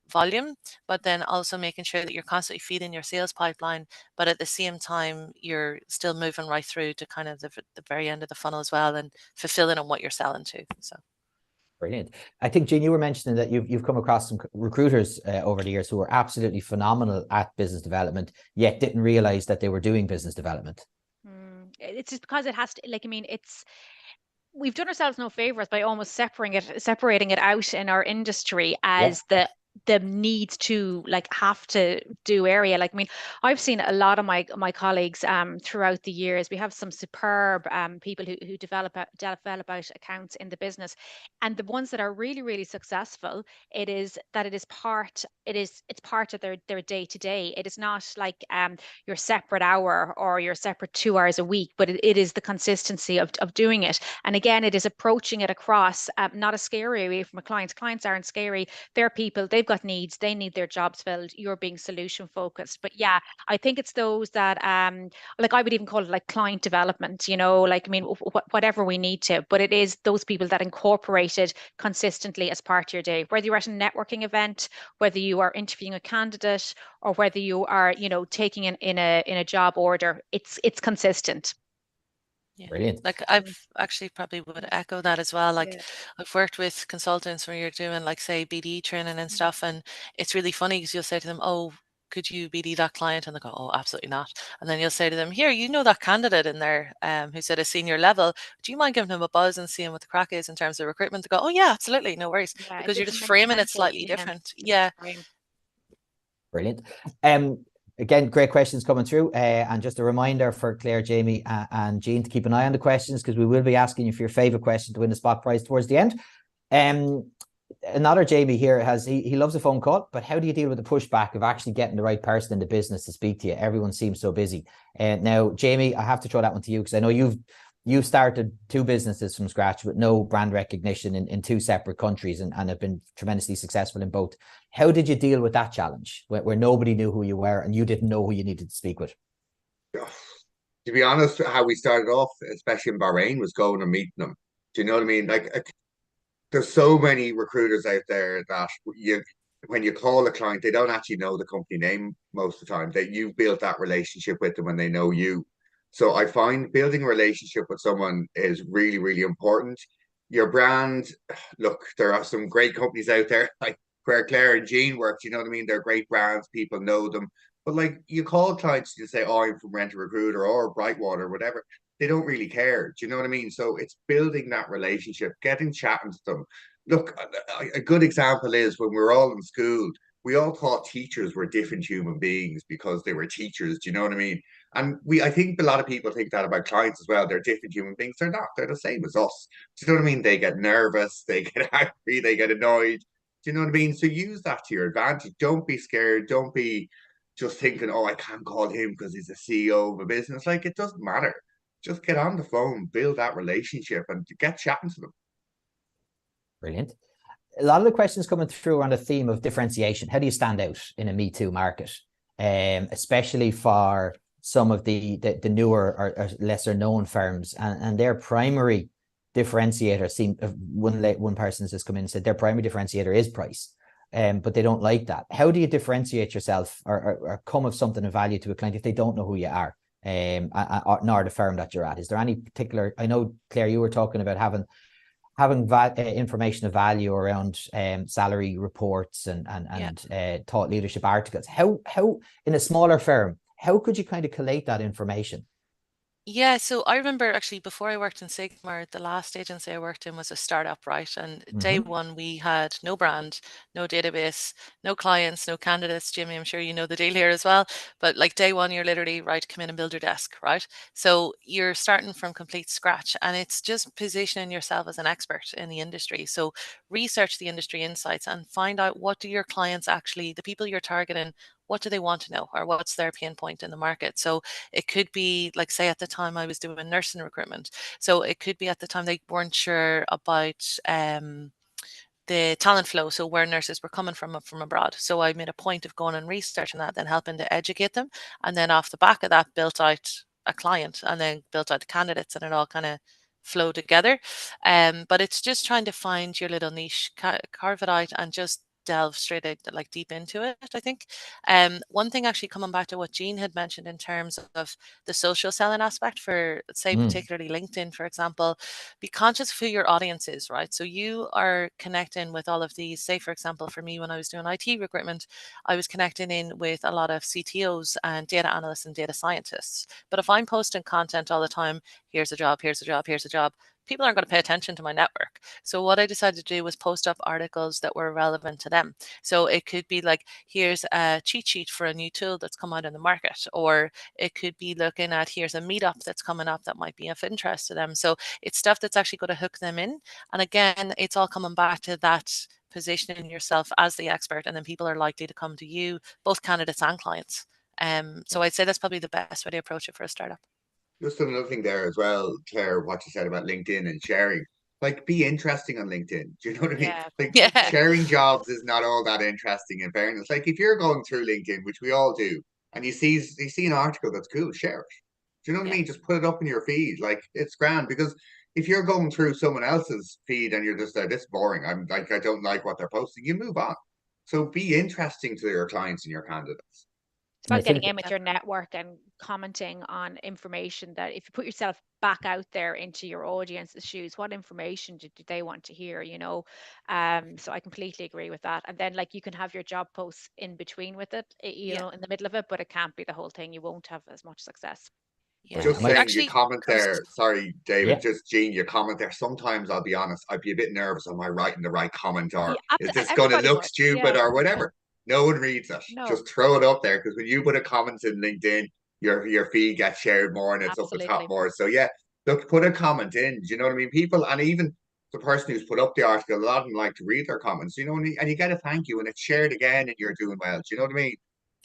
volume, but then also making sure that you're constantly feeding your sales pipeline, but at the same time, you're still moving right through to kind of the very end of the funnel as well, and fulfilling on what you're selling to. So. Brilliant. I think, Jean, you were mentioning that you've come across some recruiters over the years who were absolutely phenomenal at business development, yet didn't realize that they were doing business development. It's just because it has to, like, I mean, we've done ourselves no favors by almost separating it out in our industry as the need to, like, have to do area. Like, I mean, I've seen a lot of my colleagues throughout the years. We have some superb people who develop out accounts in the business, and the ones that are really, really successful, it's part of their day to day. It is not like your separate hour or your separate 2 hours a week, but it is the consistency of doing it. And again, it is approaching it across, not a scary way from a client. Clients aren't scary. They're people. They've got needs. They need their jobs filled. You're being solution focused. But yeah, I think it's those that, like, I would even call it like client development, you know, like, I mean, whatever we need to, but it is those people that incorporate it consistently as part of your day, whether you're at a networking event, whether you are interviewing a candidate, or whether you are, you know, taking in a job order. It's consistent. Yeah. Brilliant. Like, I've actually probably would echo that as well. Like, I've worked with consultants where you're doing, like, say, BD training and stuff, and it's really funny because you'll say to them, "Oh, could you BD that client?" And they go, "Oh, absolutely not." And then you'll say to them, "Here, you know that candidate in there who's at a senior level. Do you mind giving him a buzz and seeing what the crack is in terms of recruitment?" They go, "Oh yeah, absolutely, no worries," Yeah, because you're just different framing it mental, slightly different. Yeah. Brilliant. Again, great questions coming through. And just a reminder for Claire, Jamie, and Jean to keep an eye on the questions, because we will be asking you for your favorite question to win the spot prize towards the end. Another Jamie here he loves a phone call, but how do you deal with the pushback of actually getting the right person in the business to speak to you? Everyone seems so busy. Now, Jamie, I have to throw that one to you, because I know you've started 2 businesses from scratch with no brand recognition in 2 separate countries, and have been tremendously successful in both. How did you deal with that challenge where nobody knew who you were and you didn't know who you needed to speak with? To be honest, how we started off, especially in Bahrain, was going and meeting them. Do you know what I mean? Like, there's so many recruiters out there that when you call a client, they don't actually know the company name most of the time. That you've built that relationship with them and they know you. So I find building a relationship with someone is really, really important. your brand, look, there are some great companies out there, like where Claire and Jean worked, you know what I mean? They're great brands, people know them. But like you call clients, you say, oh, I'm from Rent a Recruiter or Brightwater, or whatever. They don't really care. Do you know what I mean? So it's building that relationship, getting chatting to them. Look, a good example is when we were all in school, we all thought teachers were different human beings because they were teachers. Do you know what I mean? And I think a lot of people think that about clients as well. They're different human beings. They're not. They're the same as us. Do you know what I mean? They get nervous, they get angry, they get annoyed. Do you know what I mean? So use that to your advantage. Don't be scared. Don't be just thinking, oh, I can't call him because he's a CEO of a business. Like, it doesn't matter. Just get on the phone, build that relationship, and get chatting to them. Brilliant. A lot of the questions coming through are on the theme of differentiation. How do you stand out in a Me Too market, especially for some of the newer or lesser known firms, and their primary differentiator one person has just come in and said their primary differentiator is price, but they don't like that. How do you differentiate yourself or come of something of value to a client if they don't know who you are, nor the firm that you're at? Is there any particular? I know, Claire, you were talking about having information of value around salary reports and thought leadership articles. How in a smaller firm, how could you kind of collate that information? Yeah, so I remember actually before I worked in Sigmar, the last agency I worked in was a startup, right? And day one, we had no brand, no database, no clients, no candidates. Jimmy, I'm sure you know the deal here as well. But like day one, you're literally, right, come in and build your desk, right? So you're starting from complete scratch, and it's just positioning yourself as an expert in the industry. So research the industry insights and find out, what do your clients actually, the people you're targeting, what do they want to know, or what's their pain point in the market? So it could be, like, say at the time I was doing nursing recruitment. So it could be at the time they weren't sure about the talent flow, so where nurses were coming from abroad. So I made a point of going and researching that, then helping to educate them, and then off the back of that built out a client, and then built out the candidates, and it all kind of flow together. But it's just trying to find your little niche, carve it out, and just delve straight out, like deep into it, I think. One thing, actually coming back to what Jean had mentioned in terms of the social selling aspect for, say, particularly LinkedIn, for example, be conscious of who your audience is, right? So you are connecting with all of these, say, for example, for me, when I was doing IT recruitment, I was connecting in with a lot of CTOs and data analysts and data scientists. But if I'm posting content all the time, here's a job, here's a job, here's a job, people aren't going to pay attention to my network. So what I decided to do was post up articles that were relevant to them. So it could be like, here's a cheat sheet for a new tool that's come out in the market, or it could be looking at, here's a meetup that's coming up that might be of interest to them. So it's stuff that's actually going to hook them in. And again, it's all coming back to that positioning yourself as the expert, and then people are likely to come to you, both candidates and clients. So I'd say that's probably the best way to approach it for a startup. Just another thing there as well, Claire, what you said about LinkedIn and sharing. Like, be interesting on LinkedIn. Do you know what I mean? Like, Yeah. sharing jobs is not all that interesting, in fairness. Like, if you're going through LinkedIn, which we all do, and you see an article that's cool, share it. Do you know what I mean? Just put it up in your feed. Like, it's grand, because if you're going through someone else's feed and you're just like, this is boring, I'm like, I don't like what they're posting, you move on. So be interesting to your clients and your candidates. It's about getting in with your network and commenting on information that, if you put yourself back out there into your audience's shoes, what information do they want to hear, you know? So I completely agree with that. And then, like, you can have your job posts in between with it, you know, in the middle of it, but it can't be the whole thing. You won't have as much success. Yeah. Just saying, Actually, you comment there. Sorry, David. Yeah. Just Jean, you comment there. Sometimes I'll be honest, I'd be a bit nervous. Am I writing the right comment, or is this going to Everybody look would. stupid, or whatever? No one reads it. No. Just throw it up there, because when you put a comment in LinkedIn, your feed gets shared more and it's up the top more. So yeah, look, put a comment in. Do you know what I mean? People, and even the person who's put up the article, a lot of them like to read their comments. You know, and you get a thank you, and it's shared again, and you're doing well. Do you know what I mean?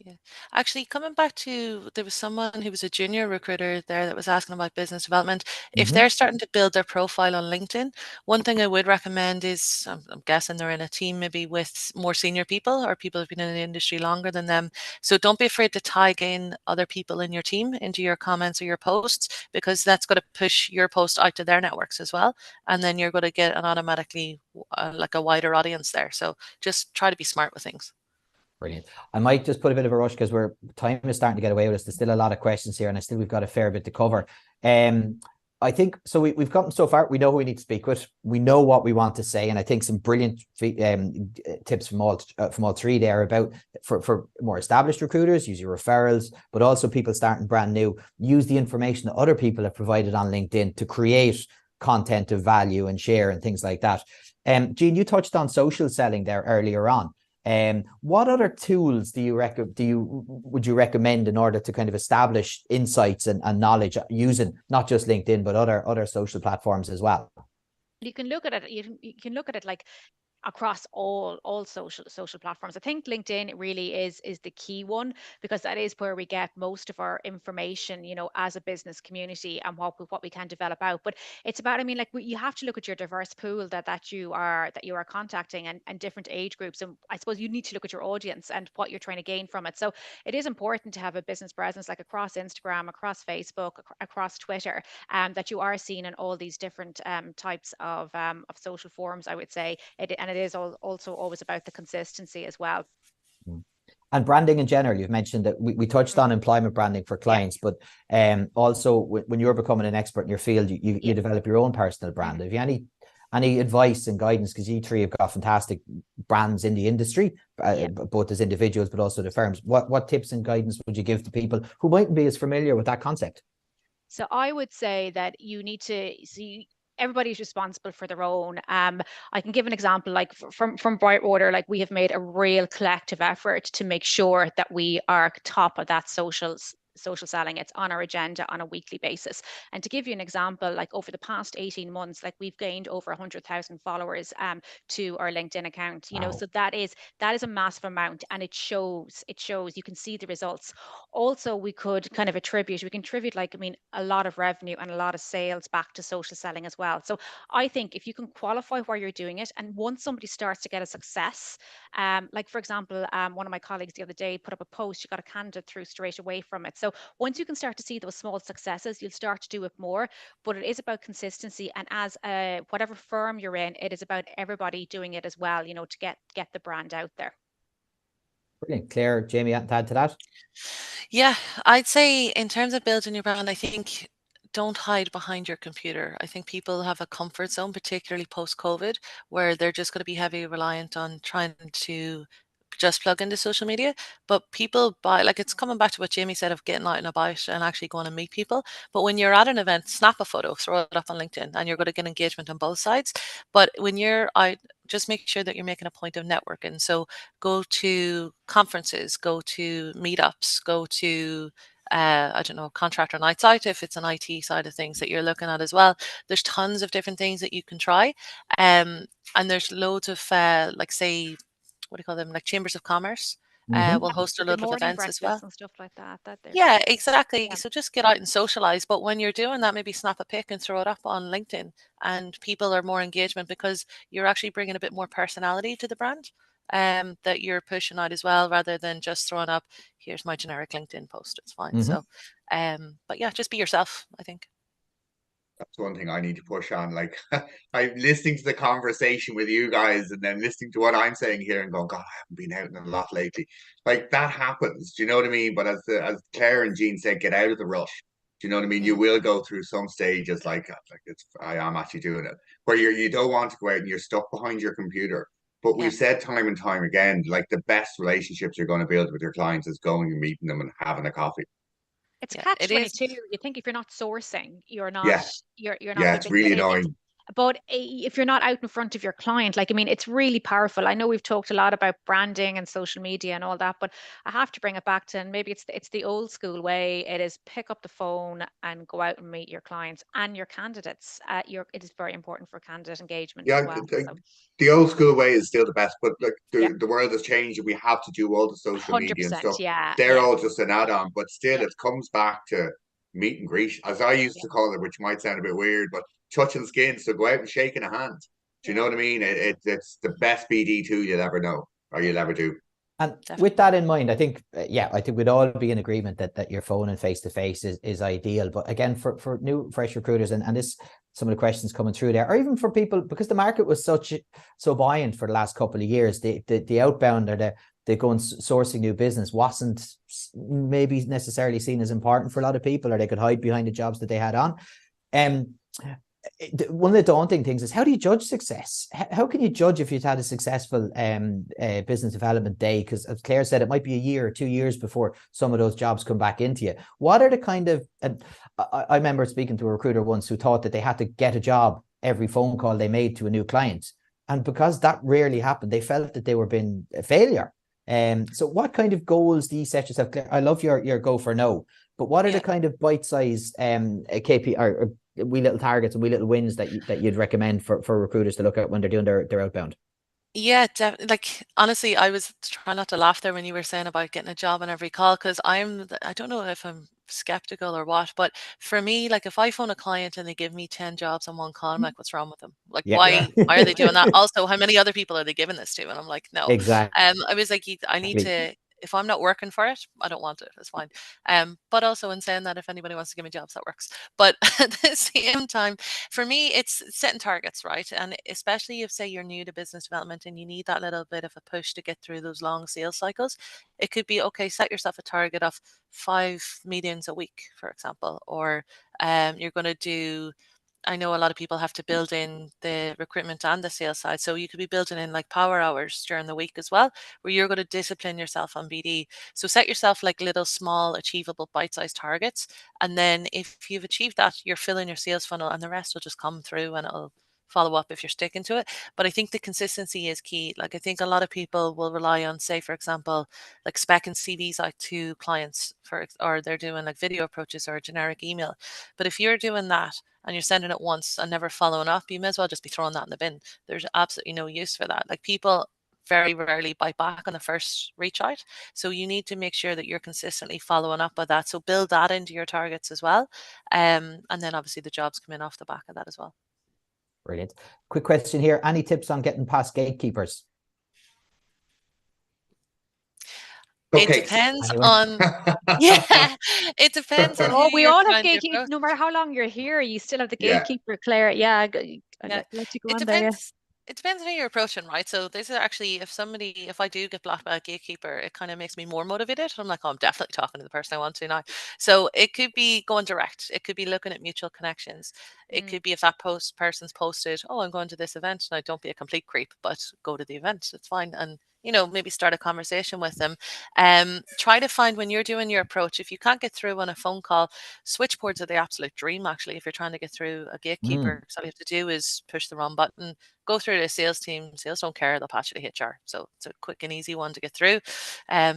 Yeah. Actually, coming back to, there was someone who was a junior recruiter there that was asking about business development. If they're starting to build their profile on LinkedIn, one thing I would recommend is, I'm guessing they're in a team maybe with more senior people, or people who've been in the industry longer than them. So don't be afraid to tag in other people in your team into your comments or your posts, because that's going to push your post out to their networks as well. And then you're going to get an automatically like a wider audience there. So just try to be smart with things. Brilliant. I might just put a bit of a rush, because time is starting to get away with us. There's still a lot of questions here, and we've got a fair bit to cover. I think so. We've gotten so far. We know who we need to speak with. We know what we want to say, and I think some brilliant tips from all three there about for more established recruiters, use your referrals, but also people starting brand new. Use the information that other people have provided on LinkedIn to create content of value and share and things like that. Jean, you touched on social selling there earlier on. What other tools would you recommend in order to kind of establish insights and knowledge using not just LinkedIn but other social platforms as well? You can look at it. You can look at it like across all social platforms. I think LinkedIn really is the key one, because that is where we get most of our information, you know, as a business community, and what we can develop out. But it's about, I mean, like, you have to look at your diverse pool that you are contacting, and different age groups, and I suppose you need to look at your audience and what you're trying to gain from it. So it is important to have a business presence, like across Instagram, across Facebook, across Twitter, that you are seen in all these different types of social forums, I would say. And it is also always about the consistency as well. And branding in general, you've mentioned that we touched on employment branding for clients, but also when you're becoming an expert in your field, you develop your own personal brand. Have you any advice and guidance? Because you three have got fantastic brands in the industry, both as individuals, but also the firms. What tips and guidance would you give to people who mightn't be as familiar with that concept? So I would say that you need to see, everybody's responsible for their own. I can give an example, like from Brightwater, like we have made a real collective effort to make sure that we are top of that social selling. It's on our agenda on a weekly basis. And to give you an example, like over the past 18 months, like we've gained over 100,000 followers to our LinkedIn account, you know, so that is a massive amount, and it shows, you can see the results. Also, we can attribute, like, I mean, a lot of revenue and a lot of sales back to social selling as well. So I think if you can qualify where you're doing it, and once somebody starts to get a success, like for example, one of my colleagues the other day put up a post, she got a candidate through straight away from it. So once you can start to see those small successes, you'll start to do it more. But it is about consistency, and as whatever firm you're in, it is about everybody doing it as well, you know, to get the brand out there. Brilliant. Claire, Jamie, to add to that? Yeah, I'd say in terms of building your brand, I think don't hide behind your computer. I think people have a comfort zone, particularly post-COVID, where they're just going to be heavily reliant on trying to just plug into social media. But people buy, like, it's coming back to what Jamie said of getting out and about and actually going and meet people. But when you're at an event, snap a photo, throw it up on LinkedIn, and you're going to get engagement on both sides. But when you're out, just make sure that you're making a point of networking. So go to conferences, go to meetups, go to I don't know, contractor nights out if it's an IT side of things that you're looking at as well. There's tons of different things that you can try. And there's loads of like, say, what do you call them? Like chambers of commerce. We'll host a The load of morning events as well. breakfasts and stuff like that. Yeah, exactly. So just get out and socialize. But when you're doing that, maybe snap a pic and throw it up on LinkedIn, and people are more engagement because you're actually bringing a bit more personality to the brand that you're pushing out as well, rather than just throwing up, here's my generic LinkedIn post. It's fine. So, but yeah, just be yourself, I think. That's one thing I need to push on. Like, I'm listening to the conversation with you guys and then listening to what I'm saying here and going, God, I haven't been out in a lot lately. Like, that happens. Do you know what I mean? But as Claire and Jean said, get out of the rush. Do you know what I mean? You will go through some stages like I am actually doing it, where you don't want to go out and you're stuck behind your computer. But we've said time and time again, like, the best relationships you're going to build with your clients is going and meeting them and having a coffee. It's Yeah, catch it is. 22. You think if you're not sourcing, you're not Yeah, not it's really annoying. but if you're not out in front of your client, like, I mean, it's really powerful. I know we've talked a lot about branding and social media and all that, but I have to bring it back to, and maybe it's the old school way. It is pick up the phone and go out and meet your clients and your candidates. It is very important for candidate engagement Yeah, as well. the old school way is still the best, but like Yeah, the world has changed and we have to do all the social media and 100%. stuff. Yeah, They're yeah, all just an add-on, but still yeah, it comes back to meet and greet, as I used yeah, to call it, which might sound a bit weird, but touching skin. So go out and shaking a hand. Do you know yeah. what I mean? It's the best BD tool you'll ever know or you'll ever do. And Definitely. with that in mind, I think, I think we'd all be in agreement that your phone and face-to-face is ideal. But again, for new, fresh recruiters, and this, some of the questions coming through there, or even for people, because the market was so buoyant for the last couple of years, the outbound, or the going sourcing new business wasn't maybe necessarily seen as important for a lot of people, or they could hide behind the jobs that they had on. One of the daunting things is, how do you judge success? How can you judge if you've had a successful business development day? Because as Claire said, it might be a year or 2 years before some of those jobs come back into you. What are the kind of, and I remember speaking to a recruiter once who thought that they had to get a job every phone call they made to a new client. And because that rarely happened, they felt that they were being a failure. So what kind of goals do you set yourself? I love your go for no, but what are the kind of bite-sized KPI or wee little targets and wee little wins that you'd recommend for recruiters to look at when they're doing their outbound? Yeah, like honestly, I was trying not to laugh there when you were saying about getting a job on every call, because I don't know if I'm skeptical or what, but for me, like if I phone a client and they give me 10 jobs on one call, I'm like, what's wrong with them? Like, why are they doing that? Also, how many other people are they giving this to? And I'm like, no. Exactly. I was like, I need to, if I'm not working for it, I don't want it. It's fine. But also in saying that, if anybody wants to give me jobs, that works. But at the same time, for me, it's setting targets, right? And especially if, say, you're new to business development and you need that little bit of a push to get through those long sales cycles, it could be, okay, set yourself a target of 5 meetings a week, for example, or you're going to do, I know a lot of people have to build in the recruitment and the sales side. So you could be building in like power hours during the week as well, where you're going to discipline yourself on BD. So set yourself like little small achievable bite-sized targets. And then if you've achieved that, you're filling your sales funnel and the rest will just come through and it'll follow up if you're sticking to it. But I think the consistency is key. Like I think a lot of people will rely on, say, for example, like specking CVs out to clients or they're doing like video approaches or a generic email. But if you're doing that and you're sending it once and never following up, you may as well just be throwing that in the bin. There's absolutely no use for that. Like people very rarely bite back on the first reach out. So you need to make sure that you're consistently following up with that. So build that into your targets as well. And then obviously the jobs come in off the back of that as well. Brilliant. Quick question here. Any tips on getting past gatekeepers? It depends on it depends on who we you're all have trying to gatekeepers. approach. No matter how long you're here, you still have the gatekeeper, Claire. I'd let you go on there. It depends on who you're approaching, right? So this is actually, if I do get blocked by a gatekeeper, it kind of makes me more motivated. I'm like, oh, I'm definitely talking to the person I want to now. So it could be going direct. It could be looking at mutual connections. It could be if that person's posted, oh, I'm going to this event. Now, don't be a complete creep, but go to the event. It's fine. And maybe start a conversation with them. Try to find, when you're doing your approach, if you can't get through on a phone call, switchboards are the absolute dream, actually, if you're trying to get through a gatekeeper. So all you have to do is push the wrong button, go through the sales team. Sales don't care, they'll patch you to HR. So it's a quick and easy one to get through.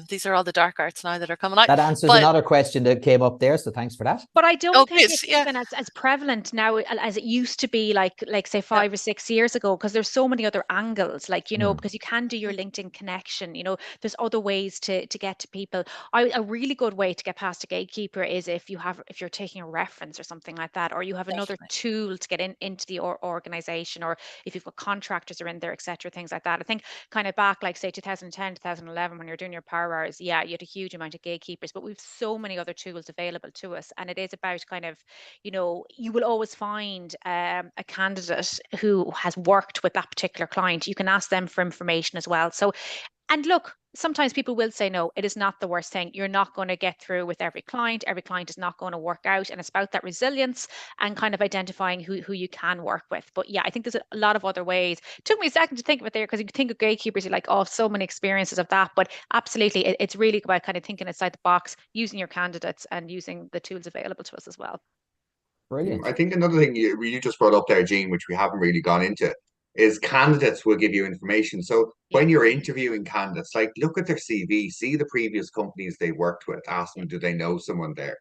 These are all the dark arts now that are coming out. That answers another question that came up there, so thanks for that. But I don't think it's even as prevalent now as it used to be, like say 5 or 6 years ago, because there's so many other angles, like because you can do your LinkedIn connection. There's other ways to get to people. A really good way to get past a gatekeeper is if you're taking a reference or something like that, or you have another tool to get into the organization, or if you've got contractors are in there, etc., things like that. I think kind of back, like say 2010, 2011, when you're doing your power hours, you had a huge amount of gatekeepers, but we've so many other tools available to us, and it is about kind of, you will always find a candidate who has worked with that particular client. You can ask them for information as well. So, and look, sometimes people will say no. It is not the worst thing. You're not going to get through with every client. Every client is not going to work out. And it's about that resilience and kind of identifying who you can work with. But yeah, I think there's a lot of other ways. It took me a second to think of it there, because you think of gatekeepers, you're like, oh, so many experiences of that. But absolutely, it's really about kind of thinking outside the box, using your candidates and using the tools available to us as well. Brilliant. I think another thing you just brought up there, Jean, which we haven't really gone into, is candidates will give you information. So when you're interviewing candidates, like look at their CV, see the previous companies they worked with, ask them, do they know someone there?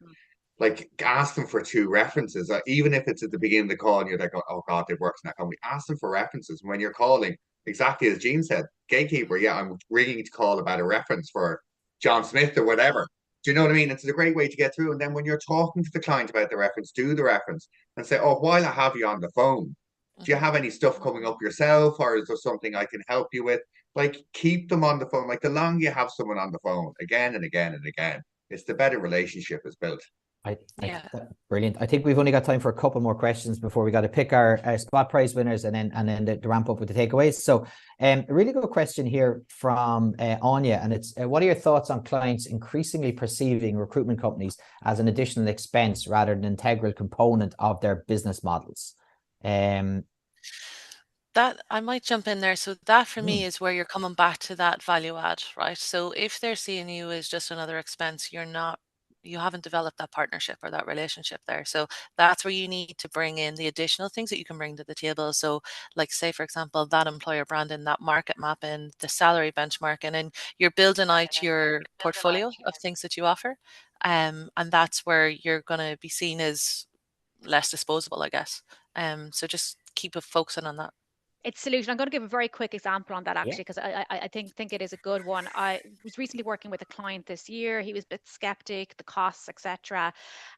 Like ask them for 2 references, even if it's at the beginning of the call and you're like, oh God, they've worked in that company. Ask them for references. When you're calling, exactly as Jean said, gatekeeper, yeah, I'm ringing to call about a reference for John Smith or whatever. Do you know what I mean? It's a great way to get through. And then when you're talking to the client about the reference, do the reference and say, oh, while I have you on the phone, do you have any stuff coming up yourself, or is there something I can help you with? Like, keep them on the phone. Like, the longer you have someone on the phone again and again and again, it's the better relationship is built. Brilliant. I think we've only got time for a couple more questions before we got to pick our spot prize winners and then the ramp up with the takeaways. So a really good question here from Anya, and it's what are your thoughts on clients increasingly perceiving recruitment companies as an additional expense rather than an integral component of their business models? That I might jump in there. So that for me is where you're coming back to that value add, right? So if they're seeing you as just another expense, you haven't developed that partnership or that relationship there. So that's where you need to bring in the additional things that you can bring to the table. So like say, for example, that employer branding, that market mapping, the salary benchmarking, and you're building out your portfolio of things that you offer. And that's where you're going to be seen as less disposable, I guess. So just keep focusing on that. It's solution. I'm going to give a very quick example on that actually, because I think it is a good one. I was recently working with a client this year. He was a bit skeptic, the costs, etc.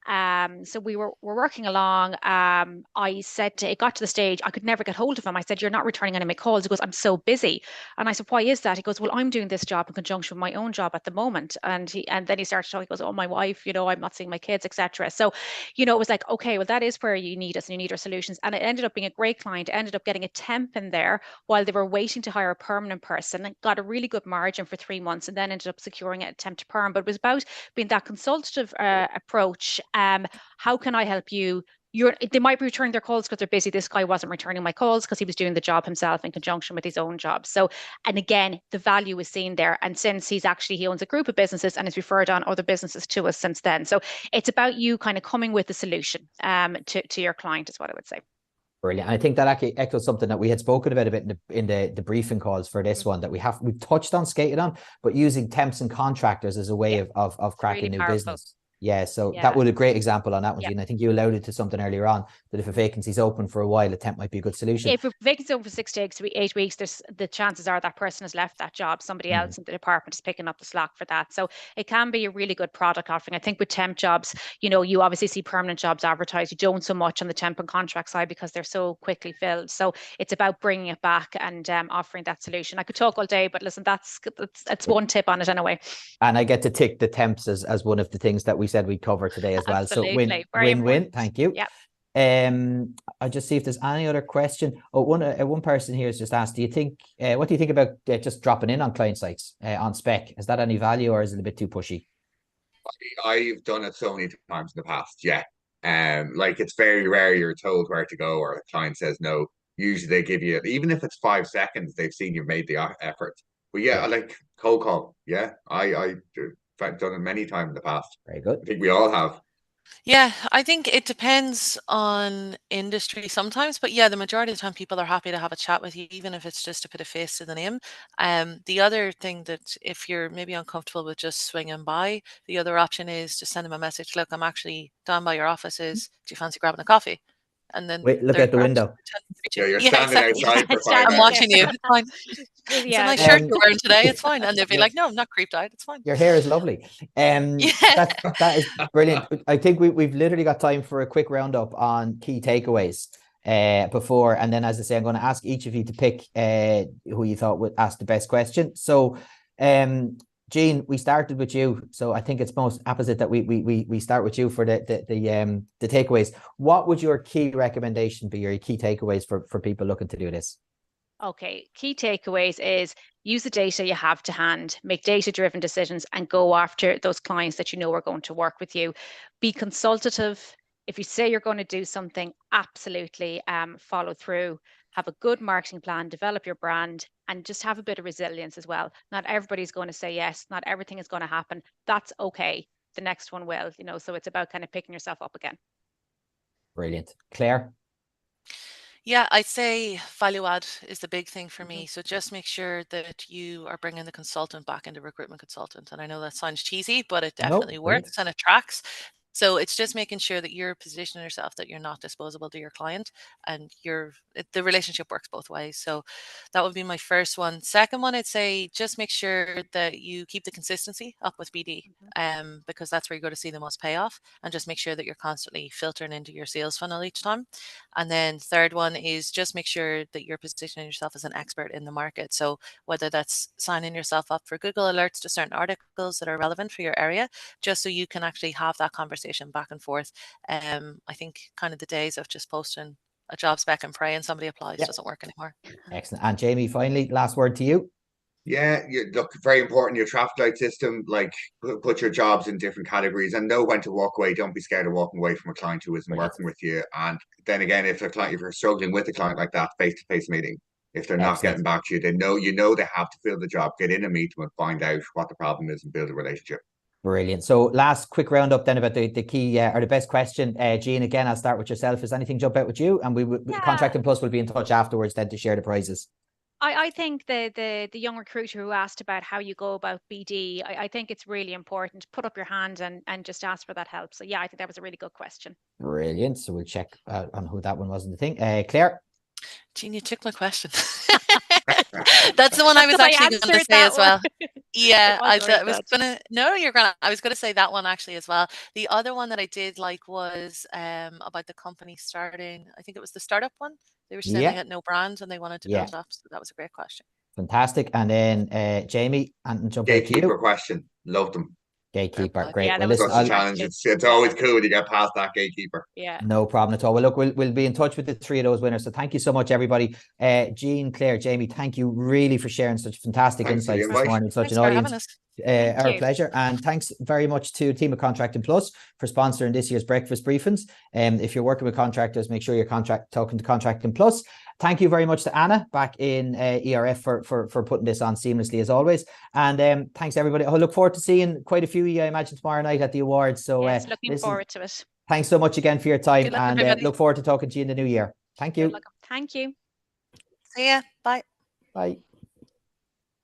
So we're working along. I said it got to the stage I could never get hold of him. I said, "You're not returning any of my calls." He goes, "I'm so busy." And I said, "Why is that?" He goes, "Well, I'm doing this job in conjunction with my own job at the moment." And then he started talking. He goes, "Oh, my wife, I'm not seeing my kids, etc." So, it was like, okay, well, that is where you need us and you need our solutions. And it ended up being a great client. It ended up getting a temp in there while they were waiting to hire a permanent person, and got a really good margin for 3 months, and then ended up securing a temp to perm. But it was about being that consultative approach. How can I help you? They might be returning their calls because they're busy. This guy wasn't returning my calls because he was doing the job himself in conjunction with his own job. So, and again, the value is seen there. And since he owns a group of businesses and has referred on other businesses to us since then. So it's about you kind of coming with the solution to your client is what I would say. Brilliant. And I think that actually echoes something that we had spoken about a bit in the briefing calls for this one that we've touched on, skated on, but using temps and contractors as a way of cracking really new powerful business. Yeah, so that was a great example on that one, Jean. I think you alluded to something earlier on that if a vacancy's open for a while, a temp might be a good solution. If a vacancy's open for 6 to 8 weeks, the chances are that person has left that job. Somebody else in the department is picking up the slack for that. So it can be a really good product offering. I think with temp jobs, you obviously see permanent jobs advertised. You don't so much on the temp and contract side because they're so quickly filled. So it's about bringing it back and offering that solution. I could talk all day, but listen, that's one tip on it anyway. And I get to tick the temps as one of the things that we said we'd cover today as well. Absolutely. So win-win. Thank you. Yeah. I'll just see if there's any other question. Oh, one person here has just asked, what do you think about just dropping in on client sites on spec? Is that any value or is it a bit too pushy? I've done it so many times in the past. Yeah. Like it's very rare you're told where to go or a client says no. Usually they give you, even if it's 5 seconds, they've seen you've made the effort. But yeah, I like cold call. Yeah. I've done it many times in the past. Very good. I think we all have. Yeah, I think it depends on industry sometimes, but yeah, the majority of the time people are happy to have a chat with you, even if it's just to put a face to the name. The other thing that if you're maybe uncomfortable with just swinging by, the other option is just send them a message. Look, I'm actually down by your offices. Do you fancy grabbing a coffee? And then look out the window. Yeah, you're standing outside for 5 minutes. I'm watching you. It's fine. It's a nice shirt you're wearing today. It's fine. And they'll be like, no, I'm not creeped out. It's fine. Your hair is lovely. That is brilliant. I think we've literally got time for a quick roundup on key takeaways before. And then, as I say, I'm going to ask each of you to pick who you thought would ask the best question. So, Jean, we started with you, so I think it's most opposite that we start with you for the takeaways. What would your key recommendation be, or your key takeaways for people looking to do this? Okay, key takeaways is use the data you have to hand, make data-driven decisions, and go after those clients that you know are going to work with you. Be consultative. If you say you're going to do something, absolutely follow through. Have a good marketing plan, develop your brand, and just have a bit of resilience as well. Not everybody's going to say yes. Not everything is going to happen. That's okay. The next one will, so it's about kind of picking yourself up again. Brilliant. Claire? Yeah, I'd say value add is the big thing for me. So just make sure that you are bringing the consultant back into recruitment consultant. And I know that sounds cheesy, but it definitely works and it tracks. So it's just making sure that you're positioning yourself that you're not disposable to your client and the relationship works both ways. So that would be my first one. Second one, I'd say just make sure that you keep the consistency up with BD because that's where you're going to see the most payoff, and just make sure that you're constantly filtering into your sales funnel each time. And then third one is just make sure that you're positioning yourself as an expert in the market. So whether that's signing yourself up for Google alerts to certain articles that are relevant for your area, just so you can actually have that conversation conversation back and forth. I think kind of the days of just posting a job spec and praying somebody applies doesn't work anymore. Excellent. And Jamie, finally, last word to you. Yeah, look, very important, your traffic light system, like put your jobs in different categories and know when to walk away. Don't be scared of walking away from a client who isn't working with you. And then again, if you're struggling with a client like that, face-to-face meeting, if they're not getting back to you, they know they have to fill the job, get in and meet them and find out what the problem is and build a relationship. Brilliant. So last quick roundup then about the key or the best question. Jean, again, I'll start with yourself. Does anything jump out with you? And Contracting Plus will be in touch afterwards then to share the prizes. I think the young recruiter who asked about how you go about BD, I think it's really important to put up your hand and just ask for that help. So yeah, I think that was a really good question. Brilliant. So we'll check on who that one was in the thing. Claire? Jean, you took my question. That's the one I was actually going to say as well. Yeah, I was gonna. No, you're gonna. I was gonna say that one actually as well. The other one that I did like was about the company starting. I think it was the startup one. They were saying they had no brand and they wanted to build up. So that was a great question. Fantastic. And then Jamie, and jump out to you. Gatekeeper question. Loved them. Gatekeeper, great. Yeah, well, listen, such a challenge. It's always cool to get past that gatekeeper. Yeah, no problem at all. Well, look, we'll be in touch with the three of those winners. So thank you so much, everybody. Jean, Claire, Jamie, thank you really for sharing such fantastic insights this morning. Such an audience. Our pleasure. And thanks very much to the team of Contracting Plus for sponsoring this year's breakfast briefings. If you're working with contractors, make sure you're talking to Contracting Plus. Thank you very much to Anna back in ERF for putting this on seamlessly as always. And thanks everybody. I look forward to seeing quite a few of you, I imagine, tomorrow night at the awards. So yes, looking forward to it. Thanks so much again for your time, and look forward to talking to you in the new year. Thank you. Thank you. See ya. Bye. Bye.